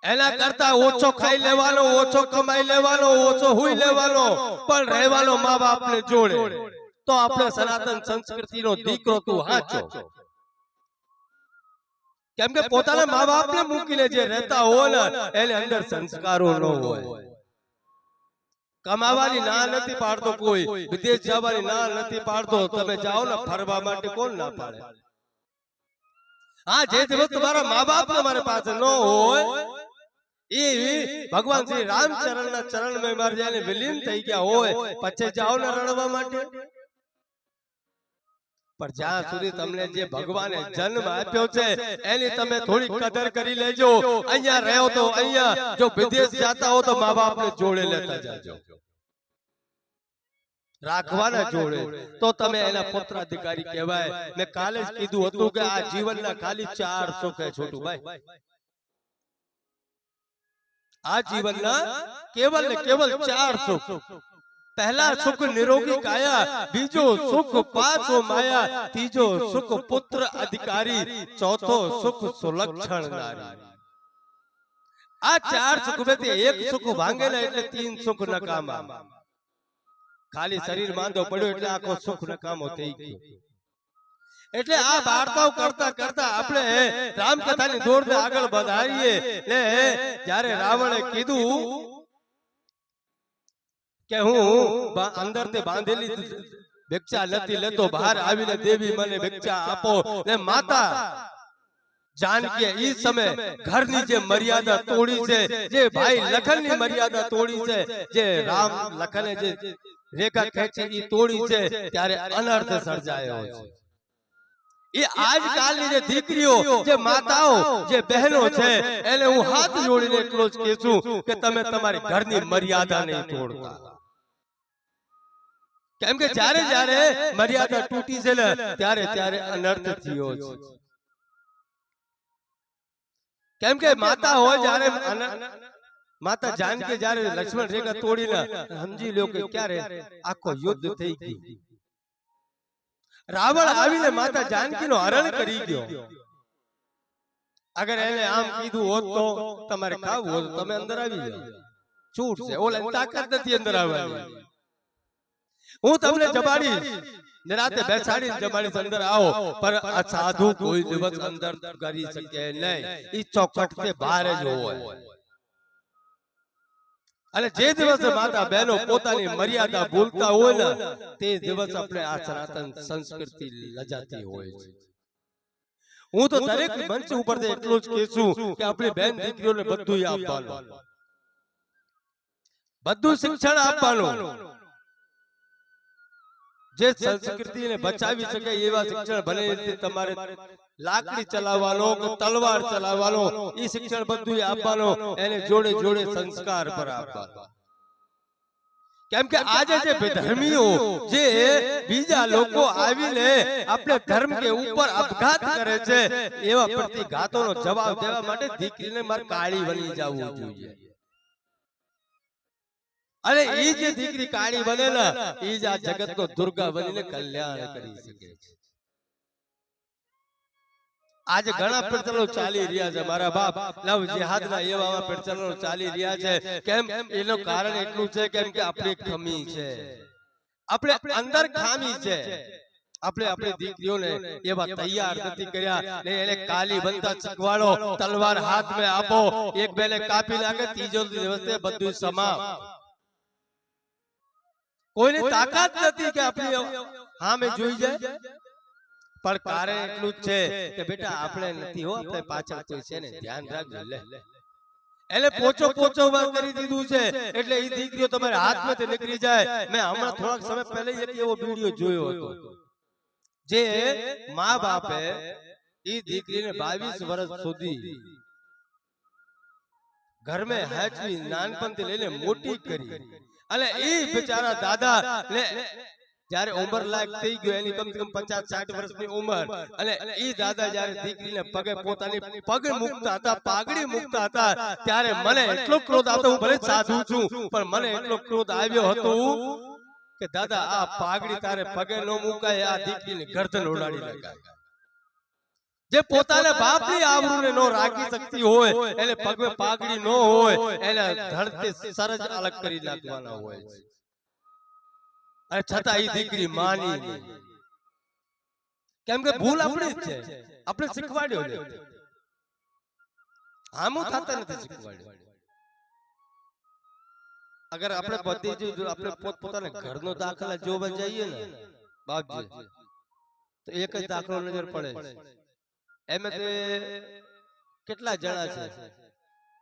Speaker 1: એના કરતા ઓછો ખાઈ લેવાનો, ઓછો કમાઈ લેવાનો, ઓછો હુઈ લેવાનો, પણ રહેવાનો મા બાપને જોડે. તો આપણે સનાતન સંસ્કૃતિનો દીકરો તું હાચો. કેમ કે પોતાના મા બાપને મૂકીને જે રહેતા હોય ને એને અંદર સંસ્કારો ન હોય. કમાવાની ના નથી પાડતો કોઈ, વિદેશ જવાની ના નથી પાડતો, તમે જાઓ ને ફરવા માટે, કોણ ના પાડે? હા, જે દિવસ તમારા મા બાપ તમારી પાસે ન હોય, એ ભગવાન શ્રી રામચરણના ચરણમાં મારે જઈને વિલીન થઈ ગયા હોય, પછી જાઓ ને રડવા માટે. પણ જ્યાં સુધી તમને જે ભગવાને જન્મ આપ્યો છે એની તમે થોડી કદર કરી લેજો. અહીંયા રહ્યો તો અહીંયા, જો વિદેશ જતા હો તો મા બાપને જોડે લેતા જાજો, રાખવાના જોડે, તો તમે એના પુત્ર અધિકારી કહેવાય. મેં કાલે જ કીધું હતું કે આ જીવનના ખાલી 4 સુખ છે છોટું ભાઈ. આ જીવનના કેવલ ને કેવલ 4 સુખ. पहला सुख निरोगी काया, बीजो सुख पाछो माया, तीजो सुख पुत्र अधिकारी, चौथो सुख सुलक्षण नारी। आ चार सुख में एक सुख भांगेला એટલે तीन सुख नकामा। खाली शरीर मांदो પડ્યો એટલે આખો સુખ નકામો થઈ ગયો। એટલે આ વાર્તાઓ કરતા કરતા આપણે રામકથાની દોરને આગળ વધારીએ ને જ્યારે રાવણે કીધું કે હું અંદરથી બાંધેલી ભિક્ષા નથી લેતો, બહાર આવીને દેવી મને ભિક્ષા આપો ને માતા जानकी इस समय घर नी जे मर्यादा तोड़ी से, जे भाई लखन नी मर्यादा तोड़ी से, जे राम लखन जे रेखा खेची ई तोड़ी से, त्यारे अनर्थ सर्जायो छे। ये आज काल नी जे दीकरीओ, जे माताओ, जे बहनों छे, एने हूँ हाथ जोड़ीने એટલો જ કહેશું કે તમે તમારી ઘરની મર્યાદા નહીં તોડતા। કેમ કે જ્યારે જ્યારે મર્યાદા તૂટી છે ને ત્યારે ત્યારે અનર્થ થયો છે। કેમ કે માતા હોય જ્યારે માતા जानकी જ્યારે લક્ષ્મણ રેખા તોડીને સમજી લ્યો કે ક્યારે આખો યુદ્ધ થઈ ગયું। રાવણ આવીને માતા जानकीનો હરણ કરી ગયો। અગર એને આમ કીધું હોત તો તમારે ખાવું હોત તમે અંદર આવી જાઓ, છૂટ છે, ઓલે તાકાત નથી અંદર આવવાની। હું તમને જમાડીશ, निराते बेसाड़ी जमाड़ी अंदर आओ, पर असाधु कोई दिवस अंदर करी सके नहीं। इस चौखट से बाहर ज होय। अने जे दिवस माता बहनों पोतानी मर्यादा भूलता होय ने ते दिवस अपने आ सनातन संस्कृति लजाती होय छे। हूँ तो दरेक मंच ऊपर से એટલું જ કહેશું કે આપણી બહેન દીકરીઓને બધું આપવાનું, બધું શિક્ષણ આપવાનું। જે સંસ્કૃતિ ને બચાવી શકે એવા શિક્ષણ ભલે તમારે લાકડી ચલાવવાનો કે તલવાર ચલાવવાનો ઈ શિક્ષણ બધું આપવાનો, એને જોડે જોડે સંસ્કાર પર આપવાનો। કેમ કે આજે જે ધર્મીઓ જે બીજા લોકો આવીને આપણે ધર્મ કે ઉપર આપઘાત કરે છે, એવા પ્રતિઘાતોનો જવાબ દેવા માટે દીકરીને માર કાળી બની જવું જોઈએ। अरे ई जे दीकरी काળી बने ना ई जा जगत को दुर्गा बनीने कल्याण करी सके छे। आज घणा प्रचलो चाली रिया छे मारा बाप, लव जिहाद ना एवा प्रचलो चाली रिया छे। केम एनो कारण એટલું છે કેમ કે આપણી ખમી છે, આપણે અંદર ખામી છે। આપણે આપણી દીકરીઓને એવા તૈયાર નથી કર્યા ને એને કાલી બનતા શીખવાડો, તલવાર હાથ में આપો, એક બેને કાપી નાખે ત્રીજો દિવસે બધું સમાપ્ત। कोई ताकत नहीं कि अपनी हाँ में जोई जाए, पर कारण એટલું જ છે કે બેટા આપણે નથી હો, આપણે પાછળ કોઈ છે ને ધ્યાન રાખજો। લે એટલે પોચો પોચો વાર કરી દીધું છે એટલે ઈ દીકરીઓ તમારા હાથમાંથી નીકળી જાય। મેં હમણાં થોડાક સમય પહેલા એક એવો વિડિયો જોયો હતો, જે મા બાપે ઈ દીકરીને 22 વર્ષ સુધી घर में हैचवी नानपणથી લઈને મોટી કરી। અને ઈ બેચારા દાદા ને જ્યારે ઉંમર લાયક થઈ ગયો, એની કમ સે કમ 50-60 વર્ષની ઉંમર, અને ઈ દાદા જ્યારે દીકરીને પગે પોતાની પગ મૂકતા હતા, પાઘડી મૂકતા હતા, ત્યારે મને એટલો ક્રોધ આવતો, હું ભલે સાધુ છું પણ મને એટલો ક્રોધ આવ્યો હતો કે દાદા આ પાઘડી તારે પગે ન મૂકાય, આ દીકરીની ગરદન ઉડાડી નાખાય। जे पोताने बापनी आवरूने नो राखी सकती होय, एने पग में पागड़ी नो होय, एने धड़ते सरज अलग करी नाखवाना होय छे। अरे छता ई दीकरी मानी नहीं, केम के भूल आपणी ज छे, आपणे शिखवाड्यो ने, हामू थाता नथी शिखवाड्यो। अगर आपणे बधी जो आपणे पोताने घरनो दाखला जोवा जाईए ने बापजी, तो एक ज दाखलो नजर पड़े छे। एमे तो કેટલા જણા છે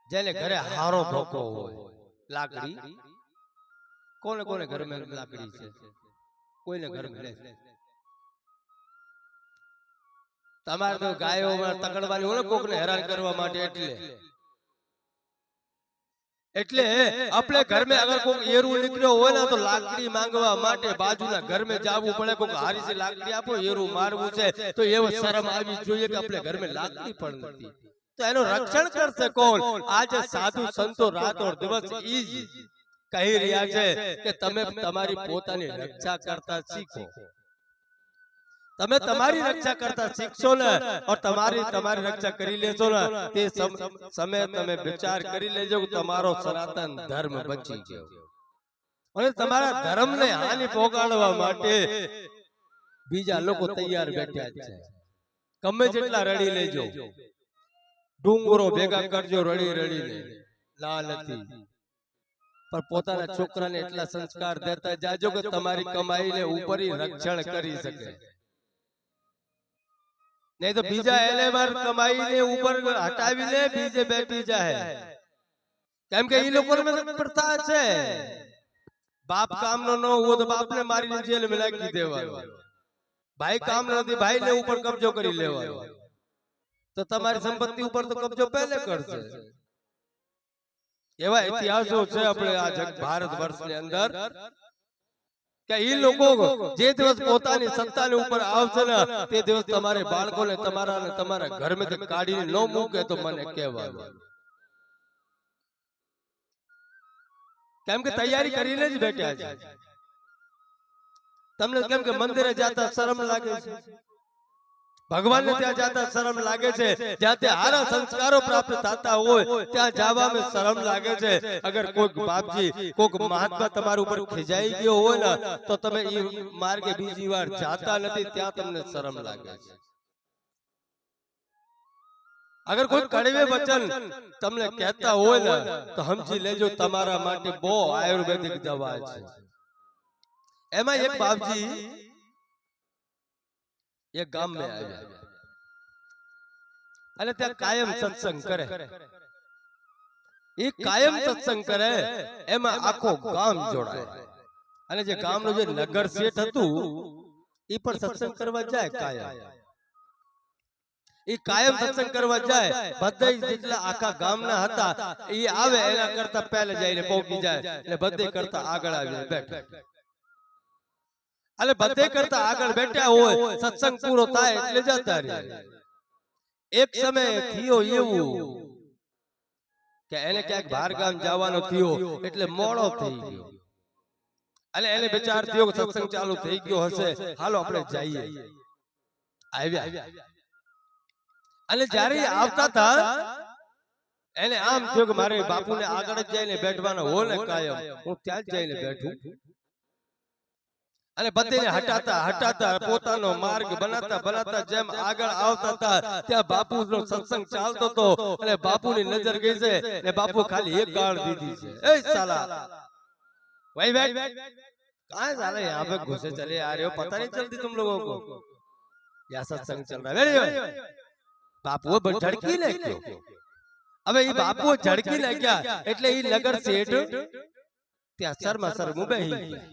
Speaker 1: જેને ઘરે હારો ધોકો હોય, લાકડી કોને કોને ઘર में લાકડી છે, કોઈને ઘર में નથી। તમારે તો ગાયો તકડવાની હોય કોકને હેરાન કરવા માટે, એટલે આપણે घर में अगर कोई एरू निकळ्यो હોય ને તો લાકડી માંગવા માટે બાજુના घर में જાવું પડે, કોક હારી से લાકડી આપો, એरू મારવું છે તો એવો શરમ આવી જોઈએ કે આપણે घर में લાકડી પણ નથી, તો એનું રક્ષણ કરશે કોણ? આજે સાધુ સંતો રાત ઓર દિવસ ઈ કહી રહ્યા છે કે તમે તમારી પોતાની રક્ષા કરતા શીખો. તમે તમારી રક્ષા કરતા શીખશો ને और તમારી રક્ષા કરી લેશો ને તે સમય તમે વિચાર કરી લેજો કે તમારો સનાતન ધર્મ બચી ગયો. અને તમારા ધર્મને હાનિ પહોંચાડવા માટે બીજા લોકો તૈયાર બેઠા છે. ગમે જેટલા રડી લેજો, ડુંગરો ભેગા કરજો, રડી રડીને ના નથી, પણ પોતાના છોકરાને એટલા સંસ્કાર દેતા જાજો કે તમારી કમાઈને ઉપર રક્ષણ કરી શકે. નહીં તો બીજા એને વાર કમાઈને ઉપર હટાવીને બીજે બેઠી જાય. કેમ કે એ લોકો પ્રથા છે, બાપ કામનો ન હોય તો બાપને મારીને જેલમાં નાખી દેવાનો, ભાઈ કામનો નથી ભાઈને ઉપર કબજો કરી લેવાનો, તો તમારી સંપત્તિ ઉપર તો કબજો પહેલે કરશે. એવા ઇતિહાસો છે આપણે આ ભારત વર્ષની અંદર કે એ લોકો જે દિવસ પોતાની સત્તાની ઉપર આવશે ને તે દિવસ તમારે બાળકોને તમારા ઘરમાંથી કાઢીને ન મૂકે તો મને કહેવાનું. કેમ કે તૈયારી કરીને જ બેઠા છે. તમને કેમ કે મંદિરે જાતા શરમ લાગે છે, ભગવાનને ત્યાં જાતા શરમ લાગે છે, જ્યાં તે સારા સંસ્કારો પ્રાપ્ત થતા હોય ત્યાં જવામાં શરમ લાગે છે. અગર કોઈક બાપજી કોઈક મહાત્મા તમારા ઉપર ખીજાઈ ગયો હોય ને તો તમે એ માર્ગે બીજી વાર જાતા નથી, ત્યાં તમને શરમ લાગે છે. અગર કોઈ કડવે વચન તમને કહેતા હોય ને તો સમજી લેજો તમારા માટે બહુ આયુર્વેદિક દવા છે. એમાં એક બાપજી એક ગામ में આવ્યા અને ત્યાં કાયમ સત્સંગ કરે. એ કાયમ સત્સંગ કરે એમાં આખો ગામ જોડાય. અને જે ગામનો જે નગર શેઠ હતું એ પણ સત્સંગ કરવા જાય કાયમ. એ કાયમ સત્સંગ કરવા જાય. બધા જેટલા આખા ગામના હતા એ આવે એના કરતા પહેલા જઈને પહોંચી જાય એટલે બધે કરતા આગળ આવીને બેઠા. એટલે બધે કરતા આગળ બેઠા હોય, સત્સંગ પૂરો થાય એટલે જતા રહે. એક સમય થયો એવું કે એને ક્યાંક બહાર ગામ જવાનો થયો એટલે મોડો થઈ ગયો. અને એને વિચાર થયો કે સત્સંગ ચાલુ થઈ ગયો હશે, હાલો આપણે જઈએ. આવ્યા અને જ્યારે આવતા હતા એને આમ થયું કે મારે બાપુને આગળ જ જઈને બેઠવાનો હોય ને કાયમ, હું ત્યાં જ જઈને બેઠું. અને બધાને હટાતા પોતાનો માર્ગ બનાતા જેમ આગળ આવતા હતા ત્યાં બાપુનો સત્સંગ ચાલતો હતો. અને બાપુની નજર ગઈ છે ને બાપુ ખાલી એક ગાળ દીધી છે, એ સાલા भाई बैठ कहाँ साले यहाँ पे घुसे चले आ रहे हो, पता नहीं चलती तुम लोगों को, या सत्संग चल रहा है. बापू झड़की ले क्यों? હવે ઈ બાપુ ઝડકી લાગ્યા એટલે ઈ નગર શેઠ ત્યાં શર્મા શરમું બેહી ગયા.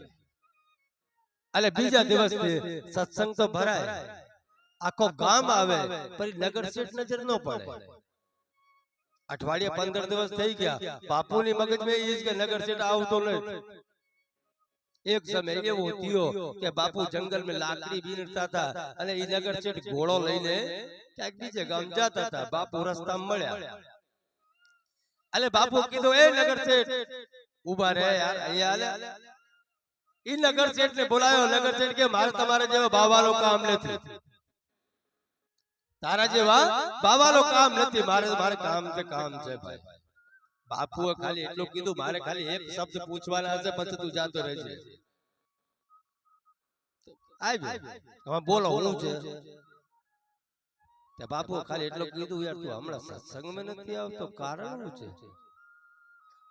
Speaker 1: એટલે બીજા દિવસે સત્સંગ તો ભરાય, આખો ગામ આવે પણ નગર શેઠ નજર ન પડે. અઠવાડિયા 15 દિવસ થઈ ગયા, બાપુની મગજમાં ઈ જ કે નગર શેઠ આવતો નથી. એક સમય એવો થયો કે બાપુ જંગલમાં લાકડી બીનતા હતા અને ઈ નગર શેઠ ઘોડો લઈને ક્યાંક બીજે ગામ જતા હતા. બાપુ રસ્તામાં મળ્યા. અલે બાપુ કીધું, એ નગર શેઠ ઉભા રહે યાર, અહીંયા આલે. ઈ નગર શેઠ ને બોલાયો. નગર શેઠ કે મારે તમારા જેવા બાવાનો કામ નથી, તારા જેવા બાવાનો કામ નથી, મારે કામ છે ભાઈ. બાપુએ ખાલી એટલું કીધું, મારે ખાલી એક શબ્દ પૂછવાના હશે પછી તું જાતો રહેજે. આવી હવે બોલો હું છે. બાપુ ખાલી એટલું કીધું, યાર તું હમણાં સત્સંગમાં નથી આવતો, કારણ શું છે?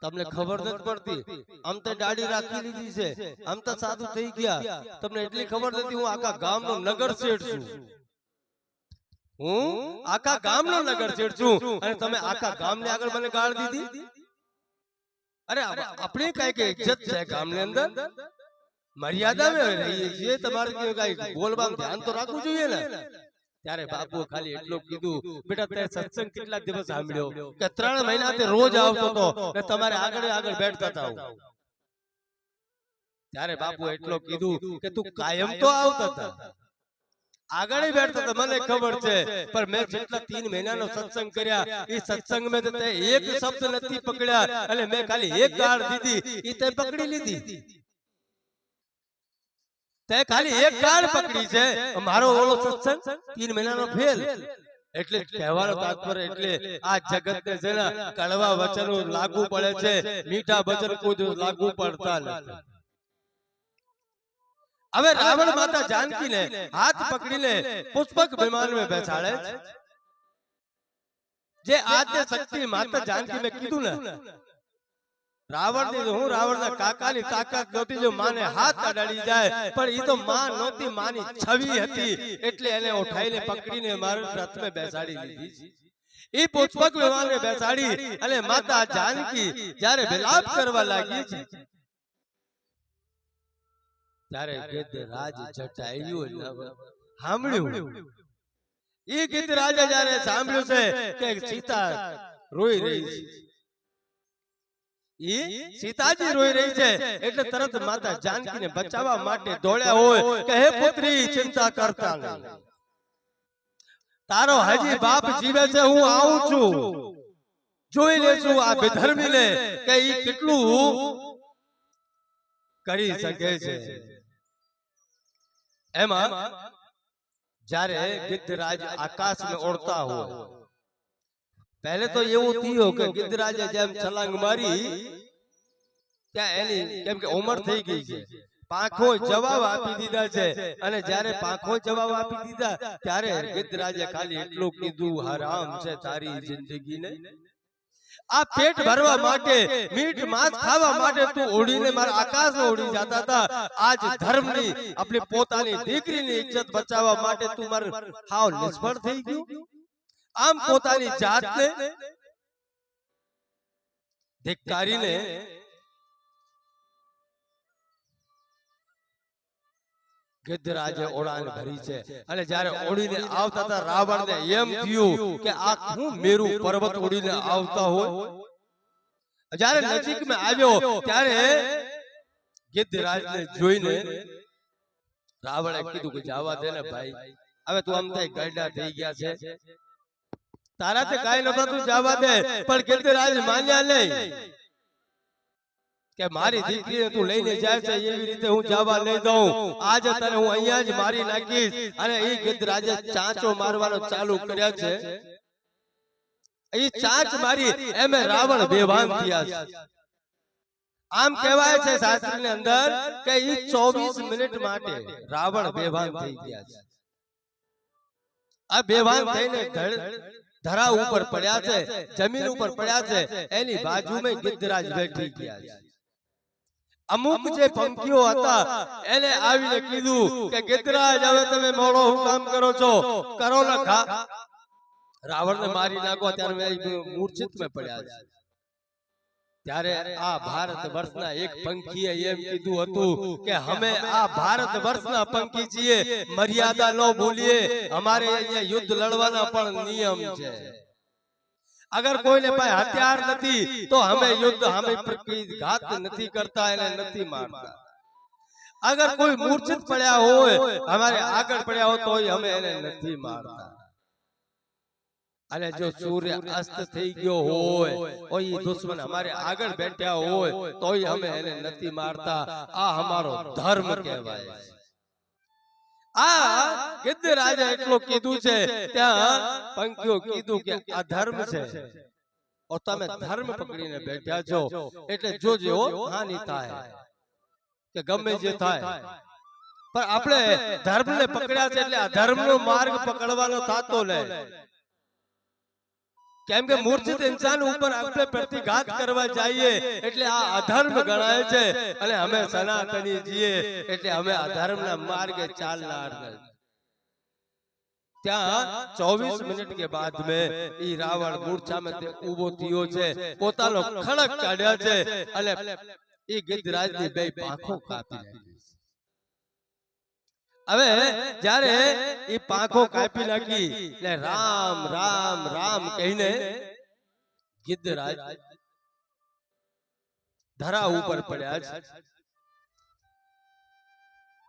Speaker 1: તમને ખબર નથી પડતી, આમ તો દાઢી રાખી લીધી છે, આમ તો સાધુ થઈ ગયા, તમને એટલી ખબર નથી હું આખા ગામનો નગર શેઠ છું. હું આખા ગામનો નગર શેઠ છું અને તમે આખા ગામને આગળ મને ગાળ દીધી. અરે આપણે કઈ ઇજ્જત છે ગામની અંદર, મર્યાદામાં રહીએ છીએ, તમારે કઈ બોલવામાં ધ્યાન તો રાખવું જોઈએ ને. ત્યારે બાપુ ખાલી એટલું કીધું, બેટા તે સત્સંગ કેટલા દિવસ સાંભળ્યો કે 3 મહિના તે રોજ આવતો હતો ને તમારે આગળ બેઠતા હતા. ત્યારે બાપુ એટલું કીધું કે તું કાયમ તો આવતા હતા, આગળ બેઠતો તો મને ખબર છે, પણ મેં જેટલા 3 મહિનાનો સત્સંગ કર્યા એ સત્સંગ મેં તે એક શબ્દ નથી પકડ્યા, અને મેં ખાલી એક ગાળ દીધી એ તે પકડી લીધી. તે ખાલી એક ગાળ પકડી છે, મારો ઓલો સત્સંગ 3 મહિનાનો ફેલ. એટલે કહેવાનો તાત્પર્ય એટલે આ જગત ને છે ને કડવા વચનો લાગુ પડે છે, મીઠા વચન કોઈ લાગુ પડતા નથી. હવે રાવણ માતા जानकी ने हाथ पकड़ीने पुष्पक विमान में बैठाड़े जे आद्य शक्ति माता जानकी में कीधुं ने रावण ने हूं रावण ना काका नी ताकत नोती जो माने हाथ अडाड़ी जाए, पर ई तो मां नोती मानी छवि हती એટલે એને ઉઠાઈને પકડીને મારા રથ में બેસાડી લીધી. ई पुष्पक विमान में બેસાડી અને માતા जानकी જ્યારે વિલાપ કરવા લાગી છે ત્યારે ગિદ્ધરાજ જટાયું સાંભળ્યું. એ ગિદ્ધરાજે જ્યારે સાંભળ્યું છે કે સીતા રોઈ રહી છે, એ સીતાજી રોઈ રહી છે એટલે તરત માતા जानकीને બચાવવા માટે દોડ્યા હોય કે હે પુત્રી ચિંતા કરતા નહીં, તારો હજી બાપ જીવે છે, હું આવું છું, જોઈ લેશું આ વિધર્મીને કે ઈ કેટલું કરી શકે છે. એમાં જ્યારે ગિદ્ધરાજ આકાશ में उड़ता હોય, पहले तो એવું થયું કે ગિદ્ધરાજે જેમ છલાંગ મારી ત્યાં એની કેમ કે ઉંમર થઈ ગઈ છે, પાંખો જવાબ આપી દીધા છે, અને જ્યારે પાંખો જવાબ આપી દીધા ત્યારે ગિદ્ધરાજે ખાલી એટલું કીધું, હરામ છે તારી જિંદગીને, આ પેટ ભરવા માટે મીઠ માંસ ખાવા માટે તું ઉડીને મારા આકાશમાં ઉડી જતા હતા, આજ ધર્મની આપણી પોતાની દીકરીની ઇજ્જત બચાવવા માટે તું માર હાવ નિષ્ફળ થઈ ગયું. આમ પોતાની જાતને ધિક્કારીને ગિદ્ધરાજે ઓળાણ ભરી છે, અને જ્યારે ઓડીને આવતા હતા રાવણને એમ થયું કે આ હું મેરુ પર્વત ઓડીને આવતા હોય. જ્યારે નજીકમાં આવ્યો ત્યારે ગિદ્ધરાજને જોઈને રાવણે કીધું કે જવા દે ને ભાઈ, હવે તું આમ થાય ગરડા થઈ ગયા છે, તારાથી કાઈ નતા, તું જવા દે. પણ ગિદ્ધરાજ માન્યા નહીં કે મારી દીકરીને તું લઈને જાય છે એવી રીતે હું જવા નહીં દઉં, આજે તને હું અહીંયા જ મારી નાખીશ. અને એ ગિદ્ધરાજે ચાંચો મારવાનો ચાલુ કર્યા છે, એ ચાંચ મારી એમે રાવણ બેભાન થયા છે. આમ કહેવાય છે શાસ્ત્રની અંદર કે એ 24 મિનિટ માટે રાવણ બેભાન થઈ ગયા છે. આ બેભાન થઈને ધરા ઉપર પડ્યા છે, જમીન ઉપર પડ્યા છે, એની બાજુમાં ગિદ્ધરાજ બેઠી ગયા છે. અમુક જે પંખીઓ હતા એને આવીને કીધું કે ગિદ્ધરાજ હવે તમે મોડો હું કામ કરો છો, કરો લખા, રાવણને મારી નાખો. ત્યારે મૂર્છિત में પડ્યા છે. ત્યારે આ ભારત વર્ષના એક પંખીએ એમ કીધું હતું કે અમે આ ભારત વર્ષના પંખી છીએ, મર્યાદા ન ભૂલીએ, અમારે અહીંયા યુદ્ધ લડવાના પણ નિયમ છે. अगर कोई पास हथियार नहीं तो हमें युद्ध हमें घात नहीं करता, नहीं मारता. अगर कोई मूर्छित पड़ा हो हमारे आगे पड़ा हो तो हमें नहीं मारता. अरे जो सूर्य अस्त थी गयो हो ये दुश्मन हमारे आगे बैठा हो तो हमें नहीं मारता. आ हमारो धर्म कहवाय. आ गिद्धराजे એટલો કીધું છે, ત્યાં પંખીઓ કીધું કે આ ધર્મ છે, और તમે ધર્મ પકડીને બેઠા છો એટલે જોજો હાનિ થાય કે ગમે જે થાય, પણ આપણે ધર્મને પકડ્યા છે એટલે આ ધર્મનો માર્ગ પકડવાનો થાતો નહીં. કેમ કે મૂર્છિત ઇન્સાન ઉપર આપણે પ્રતિઘાત કરવા જઈએ એટલે આ અધર્મ ગણાય છે, અને અમે સનાતની છીએ એટલે અમે અધર્મના માર્ગે ચાલનાર નથી. ત્યાં 24 મિનિટ કે બાદ में ઈ રાવણ મૂર્છા में ઊભો થયો છે, પોતાનો ખડક કાઢ્યા છે, અને ઈ ગિદ્ધરાજની બે પાંખો કાપી નાખી. હવે જ્યારે ઈ પાંખો કાપી નાખી ને રામ રામ રામ કહીને ગિદ્ધરાજ ધરા ઉપર પડ્યા છે,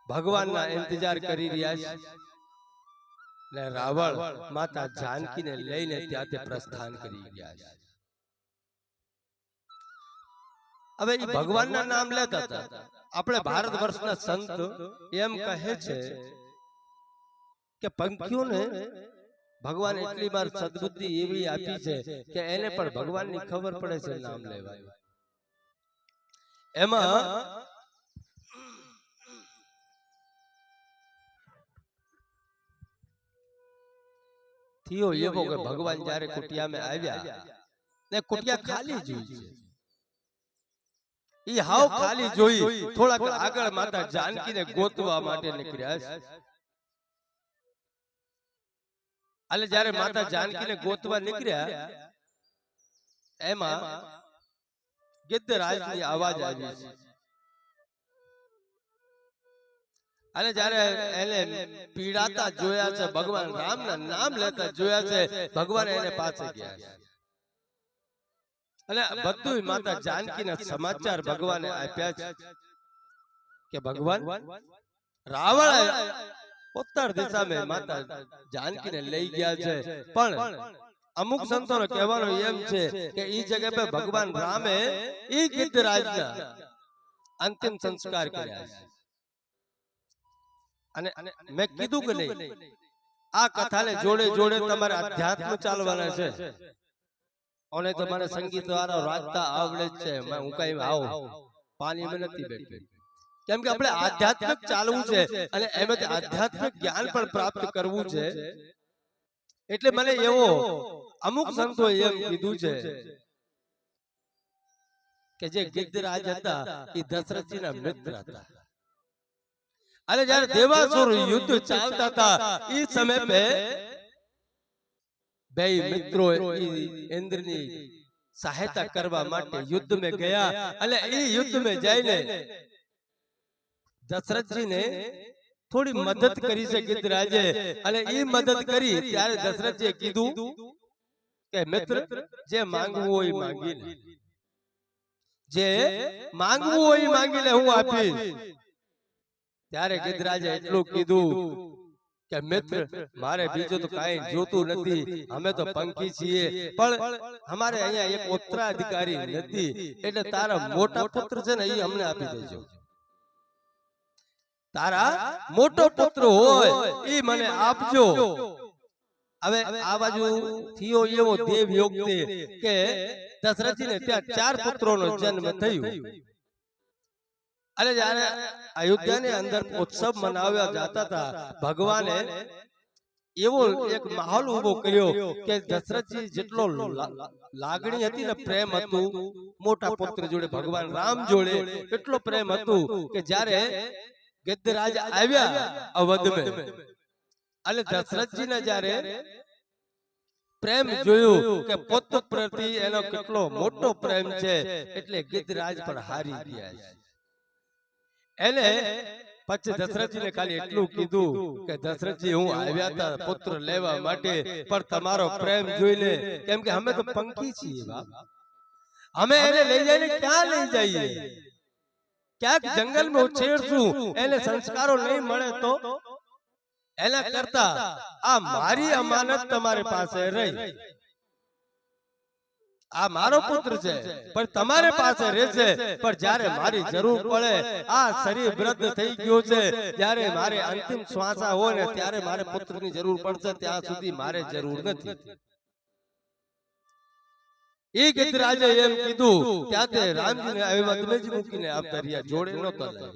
Speaker 1: ભગવાનના ઇંતજાર કરી રહ્યા છે. ને રાવણ માતા જાનકીને લઈને ત્યાંથી પ્રસ્થાન કરી ગયા છે. હવે એ ભગવાનના નામ લેતા હતા. આપણે ભારત વર્ષના સંત એમ કહે છે કે પંખીઓને ભગવાન એટલી વાર સદબુદ્ધિ એવી આપી છે કે એને પણ ભગવાનની ખબર પડે છે નામ લેવાય. એમાં થયો એવો કે ભગવાન જ્યારે કુટિયામાં આવ્યા ને કુટિયા ખાલી જોઈ છે. ઈ હાવ ખાલી જોઈ થોડાક આગળ માતા જાનકીને ગોતવા માટે નીકળ્યા છે. એટલે જ્યારે માતા જાનકીને ગોતવા નીકળ્યા એમાં ગિદ્ધરાજની અવાજ આવી છે. અને જ્યારે એને પીડાતા જોયા છે, ભગવાન રામના નામ લેતા જોયા છે, ભગવાન એને પાસે ગયા છે. અને બધું માતા જાનકીના સમાચાર ભગવાને આપ્યા છે કે ભગવાન રાવણ ઉત્તર દિશામાં માતા જાનકીને લઈ ગયા છે. પણ અમુક સંતોનો કહેવાનો એમ છે કે ઈ જગ્યા પર ભગવાન રામે ઈ ગિદ્ધરાજના અંતિમ સંસ્કાર કર્યા છે. અને મેં કીધું કે નહીં, આ કથાને જોડે જોડે તમારે અધ્યાત્મ ચાલવાના છે. અને તમારે સંગીત દ્વારા વાગતા આવડે જ છે. હું કઈ આવું પાણીમાં નથી બેઠું, કેમ કે આપણે આધ્યાત્મિક ચાલવું છે અને એમાંથી આધ્યાત્મિક જ્ઞાન પણ પ્રાપ્ત કરવું છે. એટલે મને એવો અમુક સંતો એમ કીધું છે કે જે ગિદ્ધરાજ હતા એ દશરથજીના મિત્ર હતા. અને જ્યારે દેવાસુર યુદ્ધ ચાલતા હતા એ સમય પે બે મિત્રો ઇન્દ્રની સહાયતા કરવા માટે યુદ્ધ में ગયા. અને એ યુદ્ધ में જઈને દશરથજીને થોડી મદદ કરી છે ગિદ્ધરાજે. અને એ મદદ કરી ત્યારે દશરથજીએ કીધું કે મિત્ર, જે માંગવું હોય માંગી લે, જે માંગવું હોય માંગી લે, હું આપીશ. ત્યારે ગિદ્ધરાજે એટલું કીધું કે મિત્ર, મારે બીજું તો કાંઈ જોતું નથી, અમે તો પંખી છીએ, પણ અમારે અહીંયા એક ઉત્તરાધિકારી નથી, એટલે તારા મોટા પુત્ર છે ને એ અમને આપી દેજો. તારા મોટો પુત્ર હોય એ મને આપજો. હવે આ બાજુ થયો એવો દેવ યોગ કે દશરથજીને ત્યાં 4 પુત્રોનો જન્મ થયો. અને જ્યારે અયોધ્યાની અંદર ઉત્સવ મનાવ્યા જતા હતા, ભગવાને એવો એક માહોલ ઉભો કર્યો કે દશરથજી જેટલો લાગણી હતી ને, પ્રેમ હતું મોટા પુત્ર જોડે, ભગવાન રામ જોડે એટલો પ્રેમ હતું કે જ્યારે ગિદ્ધરાજ આવ્યા અવધમાં અને દશરથજીને જ્યારે પ્રેમ જોયું કે પુત્ર પ્રતિ એનો કેટલો મોટો પ્રેમ છે, એટલે ગિદ્ધરાજ પણ હારી ગયા છે. એને પછી દશરથજીને ખાલી એટલું કીધું કે દશરથજી, હું આવ્યા હતા પુત્ર લેવા માટે, પણ તમારો પ્રેમ જોઈને, કેમ કે અમે તો પંખી છીએ બાપ, અમે એને લઈ જઈને ક્યાં લઈ જઈએ? ક્યાંક જંગલમાં ઉછેરશું, એને સંસ્કારો નહીં મળે તો એના કરતા આ મારી અમાનત તમારી પાસે રહી, આ મારો પુત્ર છે પણ તમારે પાસે રહેશે, પણ જ્યારે મારી જરૂર પડે, આ શરીર વૃદ્ધ થઈ ગયો છે, જ્યારે મારે અંતિમ શ્વાસા હોય ને ત્યારે મારે પુત્રની જરૂર પડશે, ત્યાં સુધી મારે જરૂર નથી. એ ગિદ્ધરાજે એમ કીધું ત્યાંથી રામજીને અયોધ્યામાં જ મૂકીને આવતા રહ્યા, જોડે નહોતા લઈ.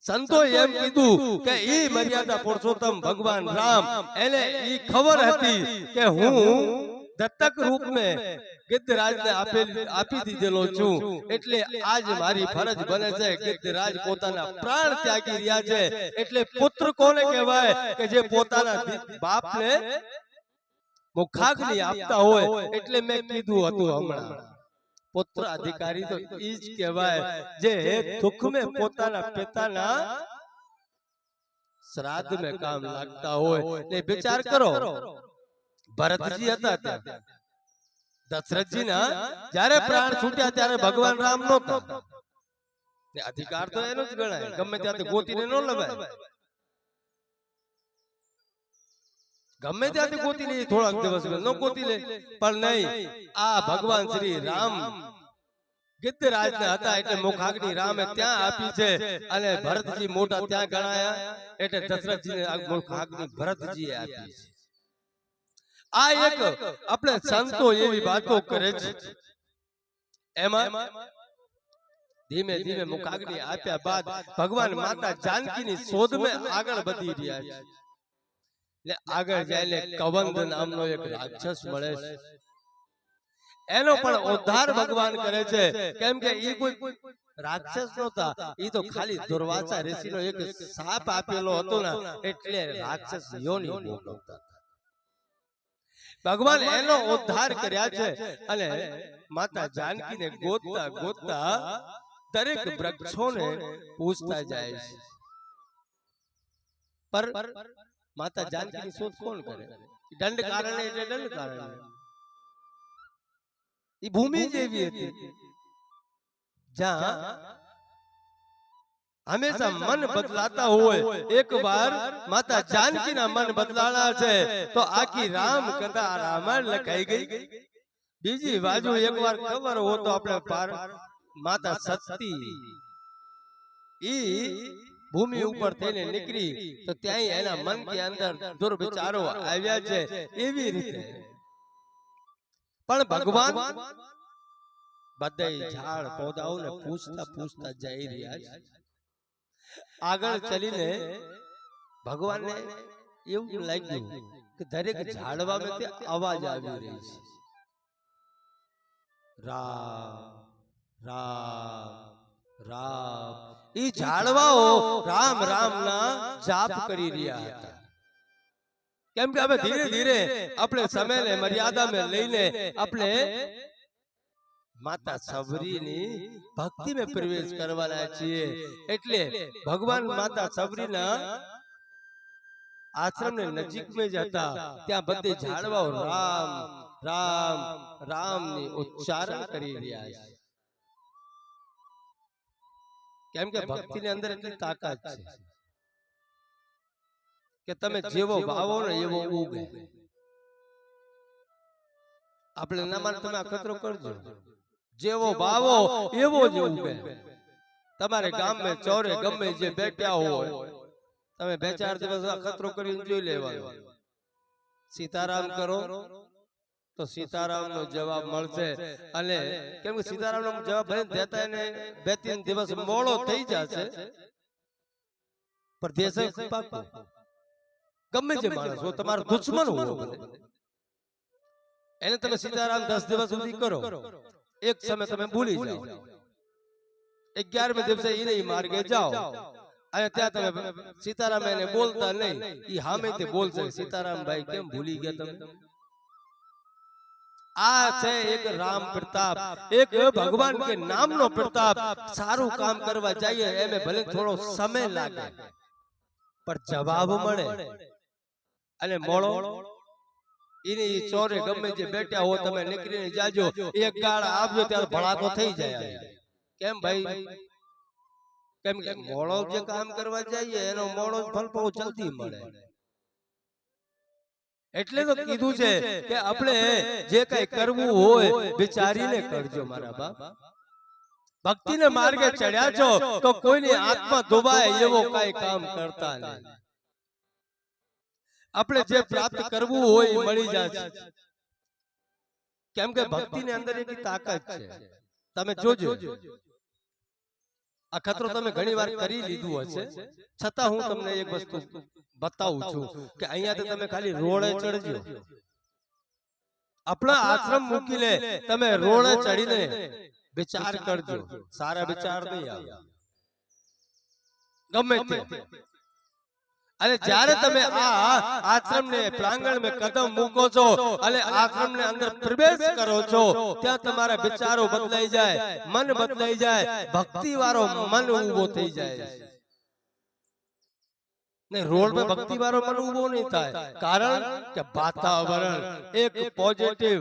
Speaker 1: સંતો એમ કીધું કે ઈ મર્યાદા પુરુષોત્તમ ભગવાન રામ, એને ઈ ખબર હતી કે હું દત્તક રૂપ में ગિદ્ધરાજને આપી દીધેલો છું, એટલે આજ મારી ફરજ બને છે. ગિદ્ધરાજ પોતાના પ્રાણ ત્યાગી રહ્યા છે, એટલે પુત્ર કોને કહેવાય કે જે પોતાના બાપને મુખાગ્નિ આપતા હોય. એટલે મેં કીધું હતું હમણાં, પુત્ર અધિકારી તો ઈ જ કહેવાય જે દુઃખ में પોતાના પિતાના શ્રાદ્ધ में કામ લાગતા હોય. ને વિચાર કરો, ભરતજી હતા ત્યાં, દશરથજીના જ્યારે પ્રાણ છૂટ્યા ત્યારે ભગવાન રામ નહોતા. અધિકાર તો એનો જ ગણાય, ગમે ત્યાંથી ગોતીને ન લવાય. ગમે ત્યાંથી ગોતી લે થોડાક દિવસ ન ગોતી લે પણ નહીં આ ભગવાન શ્રી રામ ગિદ્ધરાજ હતા એટલે મુખાગ્નિ રામે ત્યાં આપી છે અને ભરતજી મોટા ત્યાં ગણાયા એટલે દશરથજીને આ મુખાગ્નિ ભરતજીએ આપી છે આ એક આપણે સંતો એવી વાતો કરે છે એમાં ધીમે ધીમે મુખાગ્નિ આપ્યા બાદ ભગવાન માતા જાનકીની શોધમાં આગળ વધી રહ્યા છે એટલે આગળ જઈને કવંદ નામનો એક રાક્ષસ મળે છે એનો પણ ઉદ્ધાર ભગવાન કરે છે કેમ કે ઈ કોઈ રાક્ષસ નહોતા ઈ તો ખાલી દુર્વાસા ઋષિનો એક શાપ આપેલો હતો ને એટલે રાક્ષસ યોનિ ભોગવતા ભગવાન એનો ઉદ્ધાર કર્યા છે અને માતા જાનકીને ગોતતા ગોતતા દરેક વૃક્ષોને પૂછતા જાય છે પર માતા જાનકીની શોધ કોણ કરે દંડ કારણે એટલે દંડ કારણે ઈ ભૂમિ જેવી હતી જ્યાં હંમેશા મન બદલાતા હોય એકવાર માતા જાનકીના મન બદલાણા છે તો આખી રામ કથા રામાયણ લખાઈ ગઈ બીજી બાજુ એકવાર ખબર હો તો આપણે માતા સતી ઈ ભૂમિ ઉપર થઈને નીકળી તો ત્યાં એના મન કે અંદર દુર્વિચારો આવ્યા છે એવી રીતે પણ ભગવાન બધા ઝાડ પૌધાઓને પૂછતા પૂછતા જઈ રહ્યા છે આગળ ચલીને ભગવાનને એવું લાગ્યું કે દરેક ઝાડવામાં તે અવાજ આવી રહી છે રામ રામ રામ ઈ ઝાડવાઓ રામ રામ ના જાપ કરી રહ્યા હતા કેમ કે હવે ધીરે ધીરે આપણે સમયને મર્યાદામાં લઈને આપણે માતા સબરીની ભક્તિમાં પ્રવેશ કરવાના છીએ એટલે ભગવાન માતા સબરીના આશ્રમની નજીકમાં જ હતા ત્યાં બધે ઝાડવાઓ રામ રામ રામ ની ઉચ્ચારણ કરી રહ્યા છે કેમ કે ભક્તિની અંદર એટલી તાકાત છે કે તમે જેવો વાવો ને એવો ઉગે આપણે ના માન તમે અખતરો કરજો જેવો વાવો એવો જ ઉગે તમારે ગામમાં ચોરે ગમે જે બેઠા હોય તમે 2-4 દિવસ અખતરો કરીને જોઈ લેવાનો સીતારામ કરો તો સીતારામ નો જવાબ મળશે અને કેમ કે સીતારામ નો જવાબ ભલે દેતા એને 2-3 દિવસ મોડો થઈ જશે પણ દેશે પાકું ગમે જે માણસ હો તમારો દુશ્મન હો એને તમે સીતારામ 10 દિવસ સુધી કરો એક સમય તમે ભૂલી જાઓ 11મે દિવસે એને માર્ગે જાઓ અને ત્યાં તમે સીતારામ એને બોલતા નહીં ઈ સામેથી બોલશે સીતારામ ભાઈ કેમ ભૂલી ગયા તમે આ છે એક રામ પ્રતાપ એક ભગવાન કે નામનો પ્રતાપ સારું કામ કરવા જઈએ એમે ભલે થોડો સમય લાગે પણ જવાબ મળે અને મોળો એની ચોરે ગમે જે બેઠા હો તમે નીકળીને જાજો એક ગાળ આવજો ત્યારે ભડાકો થઈ જાય કેમ ભાઈ કેમ કે મોળો જે કામ કરવા જઈએ એનો મોળો ફળ બહુ જલ્દી મળે એટલે તો કીધું છે કે આપણે જે કઈ કરવું હોય વિચારીને કરજો મારા બાપ ભક્તિને માર્ગે ચડ્યા છો તો કોઈની આત્મા દુભાય એવો કઈ કામ કરતા નહીં આપણે જે પ્રાપ્ત કરવું હોય એ મળી જાય કેમ કે ભક્તિની અંદર એક તાકાત છે તમે જોજો આ ખતરો તમે ઘણી વાર કરી લીધું હશે છતાં હું તમને એક વસ્તુ બતાવું છું કે અહીંયાથી તમે ખાલી રોડે ચડજો આપણા આશ્રમ મૂકીને તમે રોડે ચડીને વિચાર કરજો સારા વિચાર નહીં આવે ગમે તે અને જ્યારે તમે આ આશ્રમને પ્રાંગણમાં કદમ મૂકો છો અને આશ્રમને અંદર પ્રવેશ કરો છો ત્યાં તમારા વિચારો બદલાઈ જાય મન બદલાઈ જાય ભક્તિ વાળો મન ઊભો થઈ જાય ને રોડ પર ભક્તિ વાળો મન ઊભો નહીં થાય કારણ કે વાતાવરણ એક પોઝિટિવ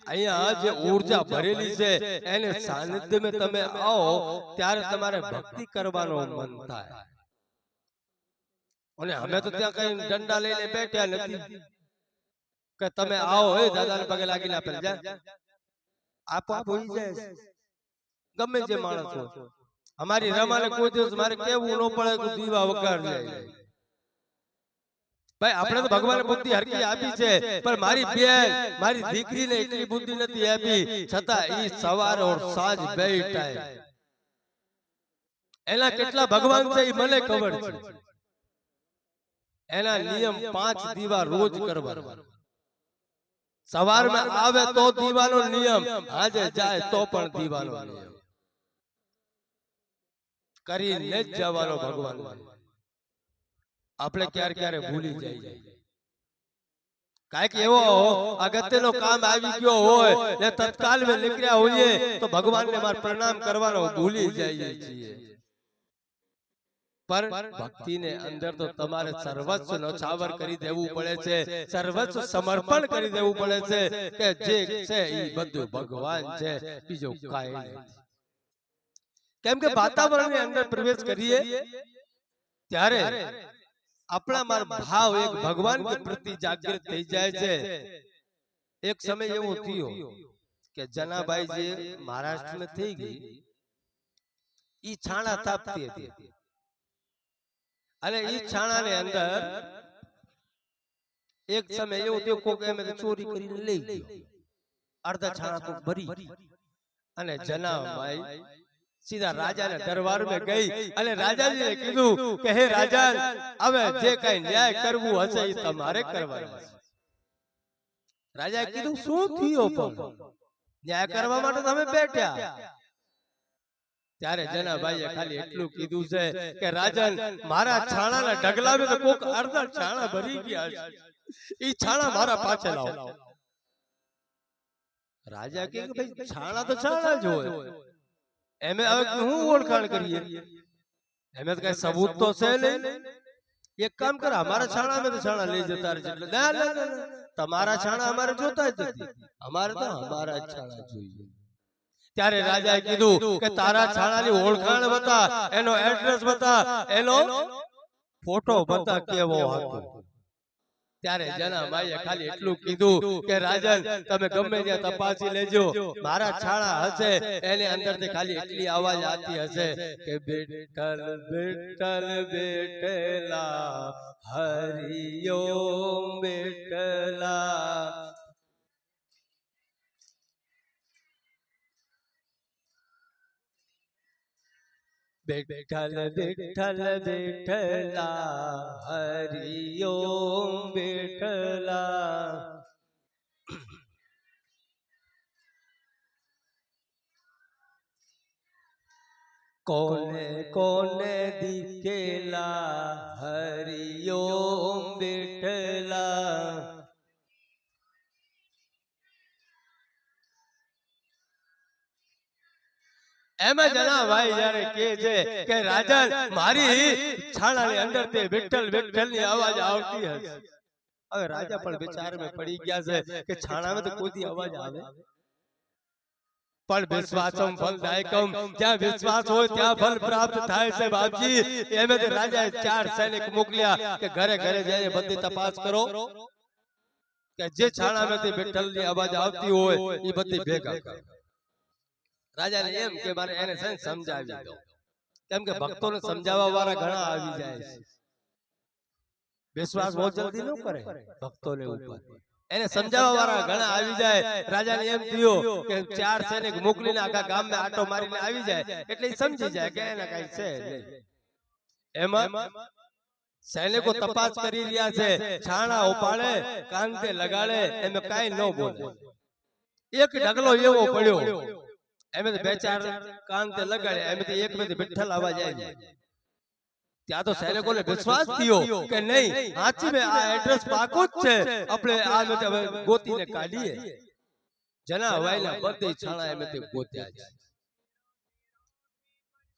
Speaker 1: અહીંયા જે ઊર્જા ભરેલી છે એને સાનિધ્યમાં તમે આવો ત્યારે તમારે ભક્તિ કરવાનો મન થાય અને અમે તો ત્યાં કઈ દંડા લઈને બેઠ્યા નથી કે તમે આવો એ દાદાને પગે લાગીને આપે જા આપોઆપ હોઈ જાય ગમે જે માણસ હોય અમારી રમાને કોઈ દિવસ મારે કેવું ન પડે કે દીવા વગાડ જાય ભાઈ આપણે તો ભગવાને બુદ્ધિ હરકી આપી છે પણ મારી બેન મારી દીકરીને એટલી બુદ્ધિ નથી આપી છતાં ઈ સવાર ઓર સાંજ બે ટાઈમ એના કેટલા ભગવાન છે ઈ મને ખબર છે એના નિયમ 5 દીવા રોજ કરવાના સવારમાં આવે તો દીવાનો નિયમ આજે જાય તો પણ દીવાનો નિયમ કરીને જ જવાનો ભગવાન આપણે ક્યારે ભૂલી જઈએ કાંઈક એવો અગત્યનો કામ આવી ગયો હોય ને તત્કાલ में નીકળ્યા હોઈએ તો ભગવાનને માર પ્રણામ કરવાનો ભૂલી જઈએ છીએ पर भक्ति ने अंदर तो તમારે સર્વસ્વ નોછાવર કરી દેવું પડે છે સર્વસ્વ સમર્પણ કરી દેવું પડે છે કે જે છે ઈ બધું ભગવાન છે બીજો કાંઈ નથી કેમ કે વાતાવરણની અંદર પ્રવેશ કરીએ ત્યારે આપણામાં ભાવ એક ભગવાન કે પ્રતિ જાગૃત થઈ જાય છે એક સમય એવો થયો કે જનાભાઈ જે મહારાષ્ટ્રમાં થઈ ગઈ ઈ છાણા તાપતી હતી અને ઈ છાણાને અંદર એક સમય એવો થયો કોક એમ ચોરી કરીને લઈ ગયો અડધા છાણા કોક ભરી અને જનાભાઈ સીધા રાજાને દરબારમાં ગઈ અને રાજાજીને કીધું કે હે રાજા હવે જે કઈ ન્યાય કરવું હશે એ તમારે કરવાનો છે રાજાએ કીધું શું થયો પણ ન્યાય કરવા માટે તમે બેઠ્યા ત્યારે જનાભાઈએ ખાલી એટલું કીધું છે કે રાજન મારા છાણાના ઢગલામાં તો કોક અડધા છાણા ભરી ગયા છે ઈ છાણા મારા પાછળ લાવો રાજા કહે કે ભાઈ છાણા તો છાણા જ હોય એમે હવે હું ઓળખાણ કરીએ એમે તો કઈ સબૂત તો છે નહીં એક કામ કર અમારા છાણામાં તો છાણા લઈ જતા રહે એટલે ના ના ના તમારા છાણા અમારે જોતા જ નથી અમારે તો અમારા જ છાણા જોઈએ ત્યારે રાજાએ કીધું કે તારા છાણાની ઓળખાણ બતા એનો એડ્રેસ બતા એનો ફોટો બતા કેવો હતો ત્યારે જનાભાઈએ ખાલી એટલું કીધું કે રાજન તમે ગમે ત્યાં તપાસી લેજો મારા છાણા હશે એની અંદરથી ખાલી એટલી અવાજ આવતી હશે કે બેઠલ બેઠલ બેઠલા હરિઓમ બેઠલા બેઠલ બેઠલ બેઠલા હરિઓમ બેઠલા કોને કોને દિખેલા હરિઓમ બેઠલા એમાં જનાભાઈ જ્યારે કહે છે કે રાજન મારી છાણાની અંદર તે વિઠ્ઠલ વિઠ્ઠલની અવાજ આવતી હશે હવે રાજા પણ વિચારમાં પડી ગયા છે કે છાણામાં તો કોઈ અવાજ આવે પણ વિશ્વાસમ ફલદાયકમ જ્યાં વિશ્વાસ હોય ત્યાં ફલ પ્રાપ્ત થાય છે બાપજી એમાંથી રાજાએ 4 સૈનિક મોકલ્યા કે ઘરે ઘરે જઈને બધી તપાસ કરો કે જે છાણામાંથી વિઠ્ઠલની અવાજ આવતી હોય એ બધી ભેગા કરો રાજાને એમ કે મારે એને સમજાવી દો કેમ કે ભક્તોને સમજાવવા વાળા ઘણા આવી જાય છે વિશ્વાસ બહુ જલ્દી ન કરે ભક્તોને ઉપર એને સમજાવવા વાળા ઘણા આવી જાય રાજાને એમ થયું કે 4 સૈનિક મોકલીને આખા ગામમાં આટો મારીને આવી જાય એટલે સમજી જાય કે એને કઈ છે નહીં એમાં સૈનિકો તપાસ કરી રહ્યા છે છાણા ઉપાડે કાંતે લગાડે એમાં કાઈ ન બોલે એક ઢગલો એવો પડ્યો એમે 2-4 કાંતે લગાડે એમે એક માંથી વિઠ્ઠલ અવાજ આવી ત્યાં તો સૈનિકોને વિશ્વાસ થયો કે નહીં સાચી મે આ એડ્રેસ પાકો જ છે આપણે આ મે ગોતીને કાઢીએ જનાભાઈના બધે છાણા એમે ગોત્યા છે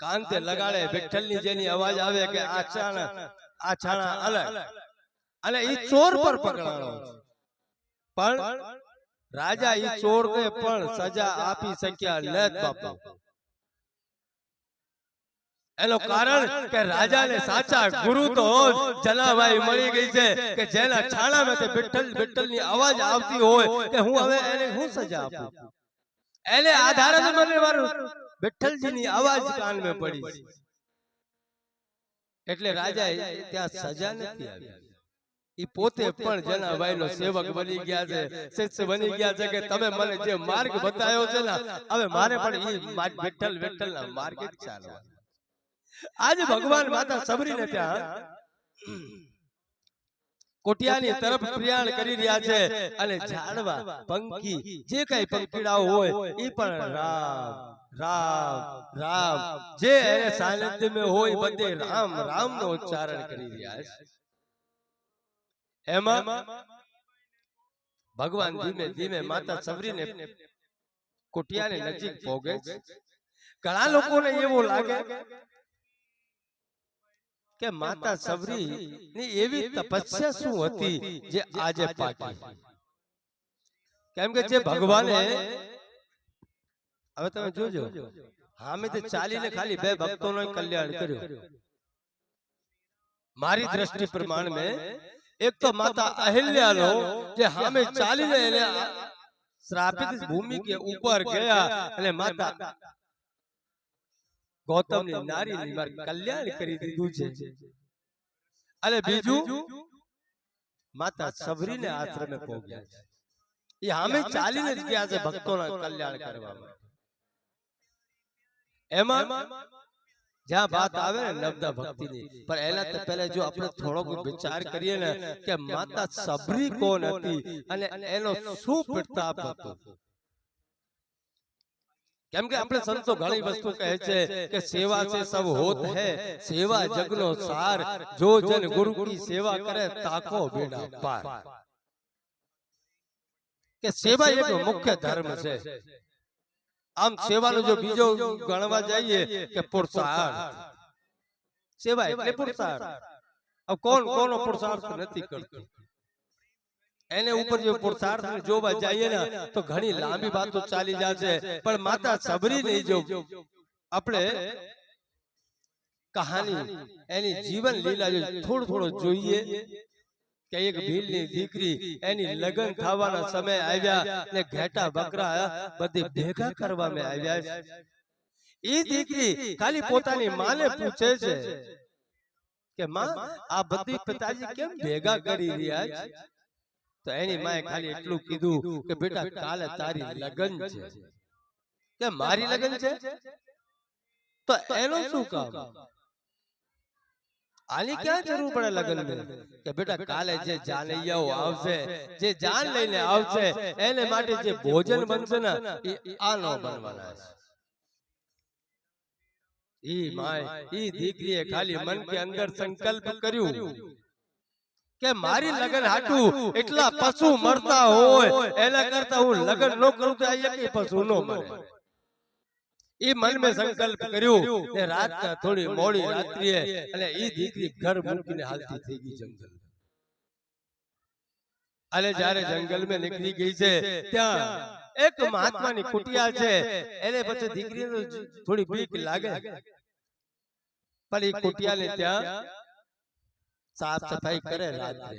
Speaker 1: કાંતે લગાડે વિઠ્ઠલની જેની અવાજ આવે કે આ છાણા અલગ અને ઈ ચોર પર પકડાણો પણ રાજા ઈ ચોરને પણ સજા આપી શક્યા નથી બાપા એનો કારણ કે રાજાને સાચા ગુરુ તો જનાભાઈ મળી ગઈ છે કે જેના છાણામાંથી વિઠ્ઠલની અવાજ આવતી હોય કે હું હવે એને હું સજા આપું, એને આધારે જ મને મારું વિઠ્ઠલજીની અવાજ કાનમાં પડી. એટલે રાજા ત્યાં સજા નથી આવી. ઈ પોતે પણ જનાભાઈનો સેવક બની ગયા છે, શિષ્ય બની ગયા છે કે તમે મને જે માર્ગ બતાવ્યો છે ને હવે મારે પણ ઈ વિઠ્ઠલના માર્ગે જ ચાલવા. આજે ભગવાન માતા સબરીને ત્યાં કોટિયાની તરફ પ્રયાણ કરી રહ્યા છે અને ઝાડવા પંખી જે કઈ પંખીડાઓ હોય ઈ પણ રામ રામ રામ જે એને સાનિધ્યમાં હોય બધે રામ રામ નો ઉચ્ચારણ કરી રહ્યા છે. એમાં ભગવાન ધીમે ધીમે માતા સબરીને કોટિયાની નજીક પહોંચે છે. ઘણા લોકોને એવું લાગે કે માતા સબરી ની એવી તપસ્યા શું હતી જે આજે પાકી. કેમ કે જે ભગવાને હવે તમે જોજો હામેથી ચાલીને ખાલી બે ભક્તોનો કલ્યાણ કર્યું. મારી દ્રષ્ટિ પ્રમાણ में एक तो माता अहिल्यानो जे हमें चालीने એને श्रापित भूमि के ऊपर गया અને માતા ગૌતમની નારીની માર કલ્યાણ કરી દીધું છે. અને બીજું માતા સબરીને આશ્રમે પહોંચ્યા છે. એ હમે ચાલીને જ ગયા છે ભક્તોના કલ્યાણ કરવા માટે. એમાં જ્યાં વાત આવે ને નવદા ભક્તિની પણ એના પહેલા જો આપણે થોડોક વિચાર કરીએ ને કે માતા સબરી કોણ હતી અને એનો શું પ્રતાપ હતો. કેમ કે આપણે સંતો ઘણી વસ્તુ કહે છે કે સેવા से सब होत है, सेवा जगनो सार, जो जन गुरु की सेवा करे ताको बेड़ा पार. કે સેવા એક મુખ્ય ધર્મ છે. આમ સેવાનો જો બીજો ગણવા જઈએ કે પુરુષાર્થ, સેવા એટલે પુરુષાર્થ. अब કોનો પુરુષાર્થ નથી કરતો એને ઉપર જો પુરુષાર્થ જોવા જઈએ ને તો ઘણી લાંબી વાતો ચાલી જશે. પણ માતા સબરીની જો આપણે કહાની એની જીવન લીલા જો થોડું જોઈએ કે એક ભીલની દીકરી એની લગ્ન થવાના સમય આવ્યા ને ઘેટા બકરા બધી ભેગા કરવામાં આવ્યા છે. એ દીકરી ખાલી પોતાની માને પૂછે છે કે માં આ બધી પિતાજી કેમ ભેગા કરી રહ્યા છે. તો એની માએ ખાલી એટલું કીધું કે બેટા કાલે તારી લગ્ન છે. કે મારી લગ્ન છે તો એનું શું કામ, આની ક્યાં જરૂર પડે લગ્ન में કે બેટા કાલે જે જાનૈયાઓ આવશે જે જાન લઈને આવશે એને માટે જે ભોજન બનશે ને એ આનો બનવાના છે. ઈ માય ઈ દીકરીએ ખાલી મન કે અંદર સંકલ્પ કર્યું કે મારી લગન હાટું એટલા પશુ મરતા હોય એના કરતા હું લગન ન કરું તો આ એક પશુ ન મરે. એ મન में સંકલ્પ કર્યું ને રાત થોડી મોડી રાત્રિએ અને ઈ દીકરી ઘર મૂકીને હાલતી થઈ ગઈ જંગલ. અને જ્યારે જંગલ में નીકળી ગઈ છે ત્યાં એક મહાત્માની કુટિયા છે. એને પછી દીકરીને થોડી બીક લાગે પણ એ કુટિયાને ત્યાં साफ सफाई करे रात्रे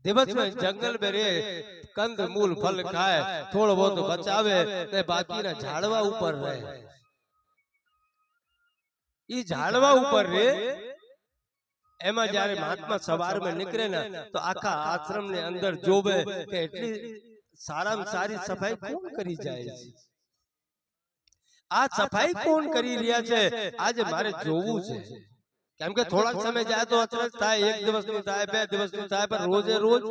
Speaker 1: दिवस में जंगल में रे कंद मूल फल खाए थोड़ा बहुत बचावे ने बाकी ना झाड़वा ऊपर रहे. ई झाड़वा ऊपर रे एमा जारे महात्मा सवार में निकले ना तो आखा आश्रम ने अंदर जोबे के એટલી સારામાં સારી સફાઈ કોણ કરી જાય છે. આ સફાઈ કોણ કરી રહ્યા છે આજે મારે જોવું છે. કેમ કે થોડાક સમય જાય તો અચરજ થાય, એક દિવસની થાય, બે દિવસની થાય, પણ રોજે રોજ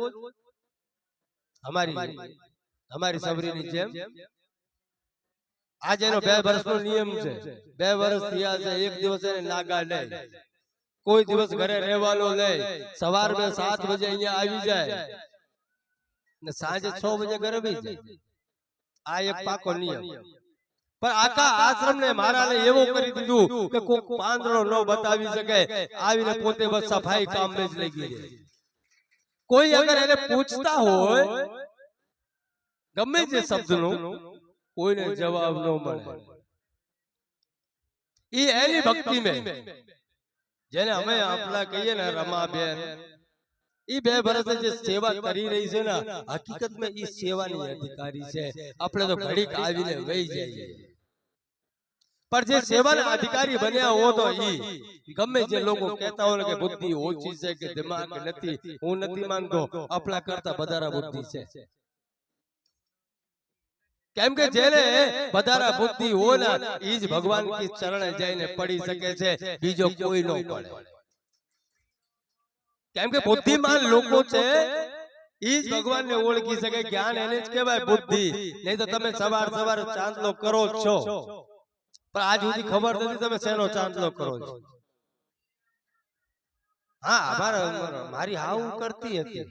Speaker 1: અમારી સબરીની જેમ આજે એનો 2 વર્ષનો નિયમ છે. 2 વર્ષ થયા છે, એક દિવસ એને નાગા નહીં, કોઈ દિવસ ઘરે રહેવાનો નહીં. સવાર में 7 બજે અહીંયા આવી જાય ને સાંજે 6 બજે ઘરે આવી જાય. આ એક પાકો નિયમ. पर आका आश्रम ने मारा ने एवो करी दीधुं के कोई પાંદડો न बतावी सके आवीने पोते बस सफाई काम में ज लगी रहे. कोई अगर એને પૂછતા હોય ગમે જે શબ્દનો કોઈને જવાબ ન મળે. ઈ એની ભક્તિ में જેને અમે આપલા કહીએ ને રમાબેન, ઈ 2 વર્ષ જે સેવા કરી રહી છે ને, હકીકતમાં ઈ સેવાની અધિકારી છે. આપણે તો ઘડીક આવીને વહી જઈએ, પણ જે સેવાના અધિકારી બન્યા હો તો ઈ ગમે જે લોકો કહેતા હોય કે બુદ્ધિ ઓછી છે કે દિમાગ નથી, હું નથી માનતો, આપણા કરતા વધારે બુદ્ધિ છે. કેમ કે જેને વધારે બુદ્ધિ હોય ને ઈ જ ભગવાન કી ચરણે જઈને પડી શકે છે, બીજો કોઈ ન પડે. કેમ કે બુદ્ધિમાન લોકો છે ઈ જ ભગવાનને ઓળખી શકે. જ્ઞાન એને જ કહેવાય બુદ્ધિ. નહીં તો તમે સવાર ચાંદલો કરો છો, પણ આજ સુધી ખબર નથી તમે શેનો ચાંદલો કરો છો. હા, મારી હાવ કરતી હતી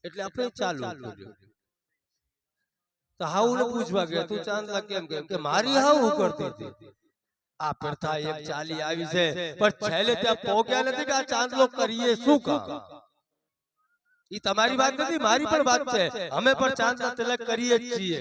Speaker 1: એટલે આપણે ચાલુ કર્યું. તો હાવ ને પૂછવા ગયા તું ચાંદલા કેમ કે મારી હાવ કરતી હતી. આ પ્રથા એક ચાલી આવી છે, પણ છેલ્લે ત્યાં પહોંચ્યા નથી કે આ ચાંદલો કરીએ શું કામ. ઈ તમારી વાત નથી, મારી પણ વાત છે. અમે પણ ચાંદલા તિલક કરીએ જ છીએ.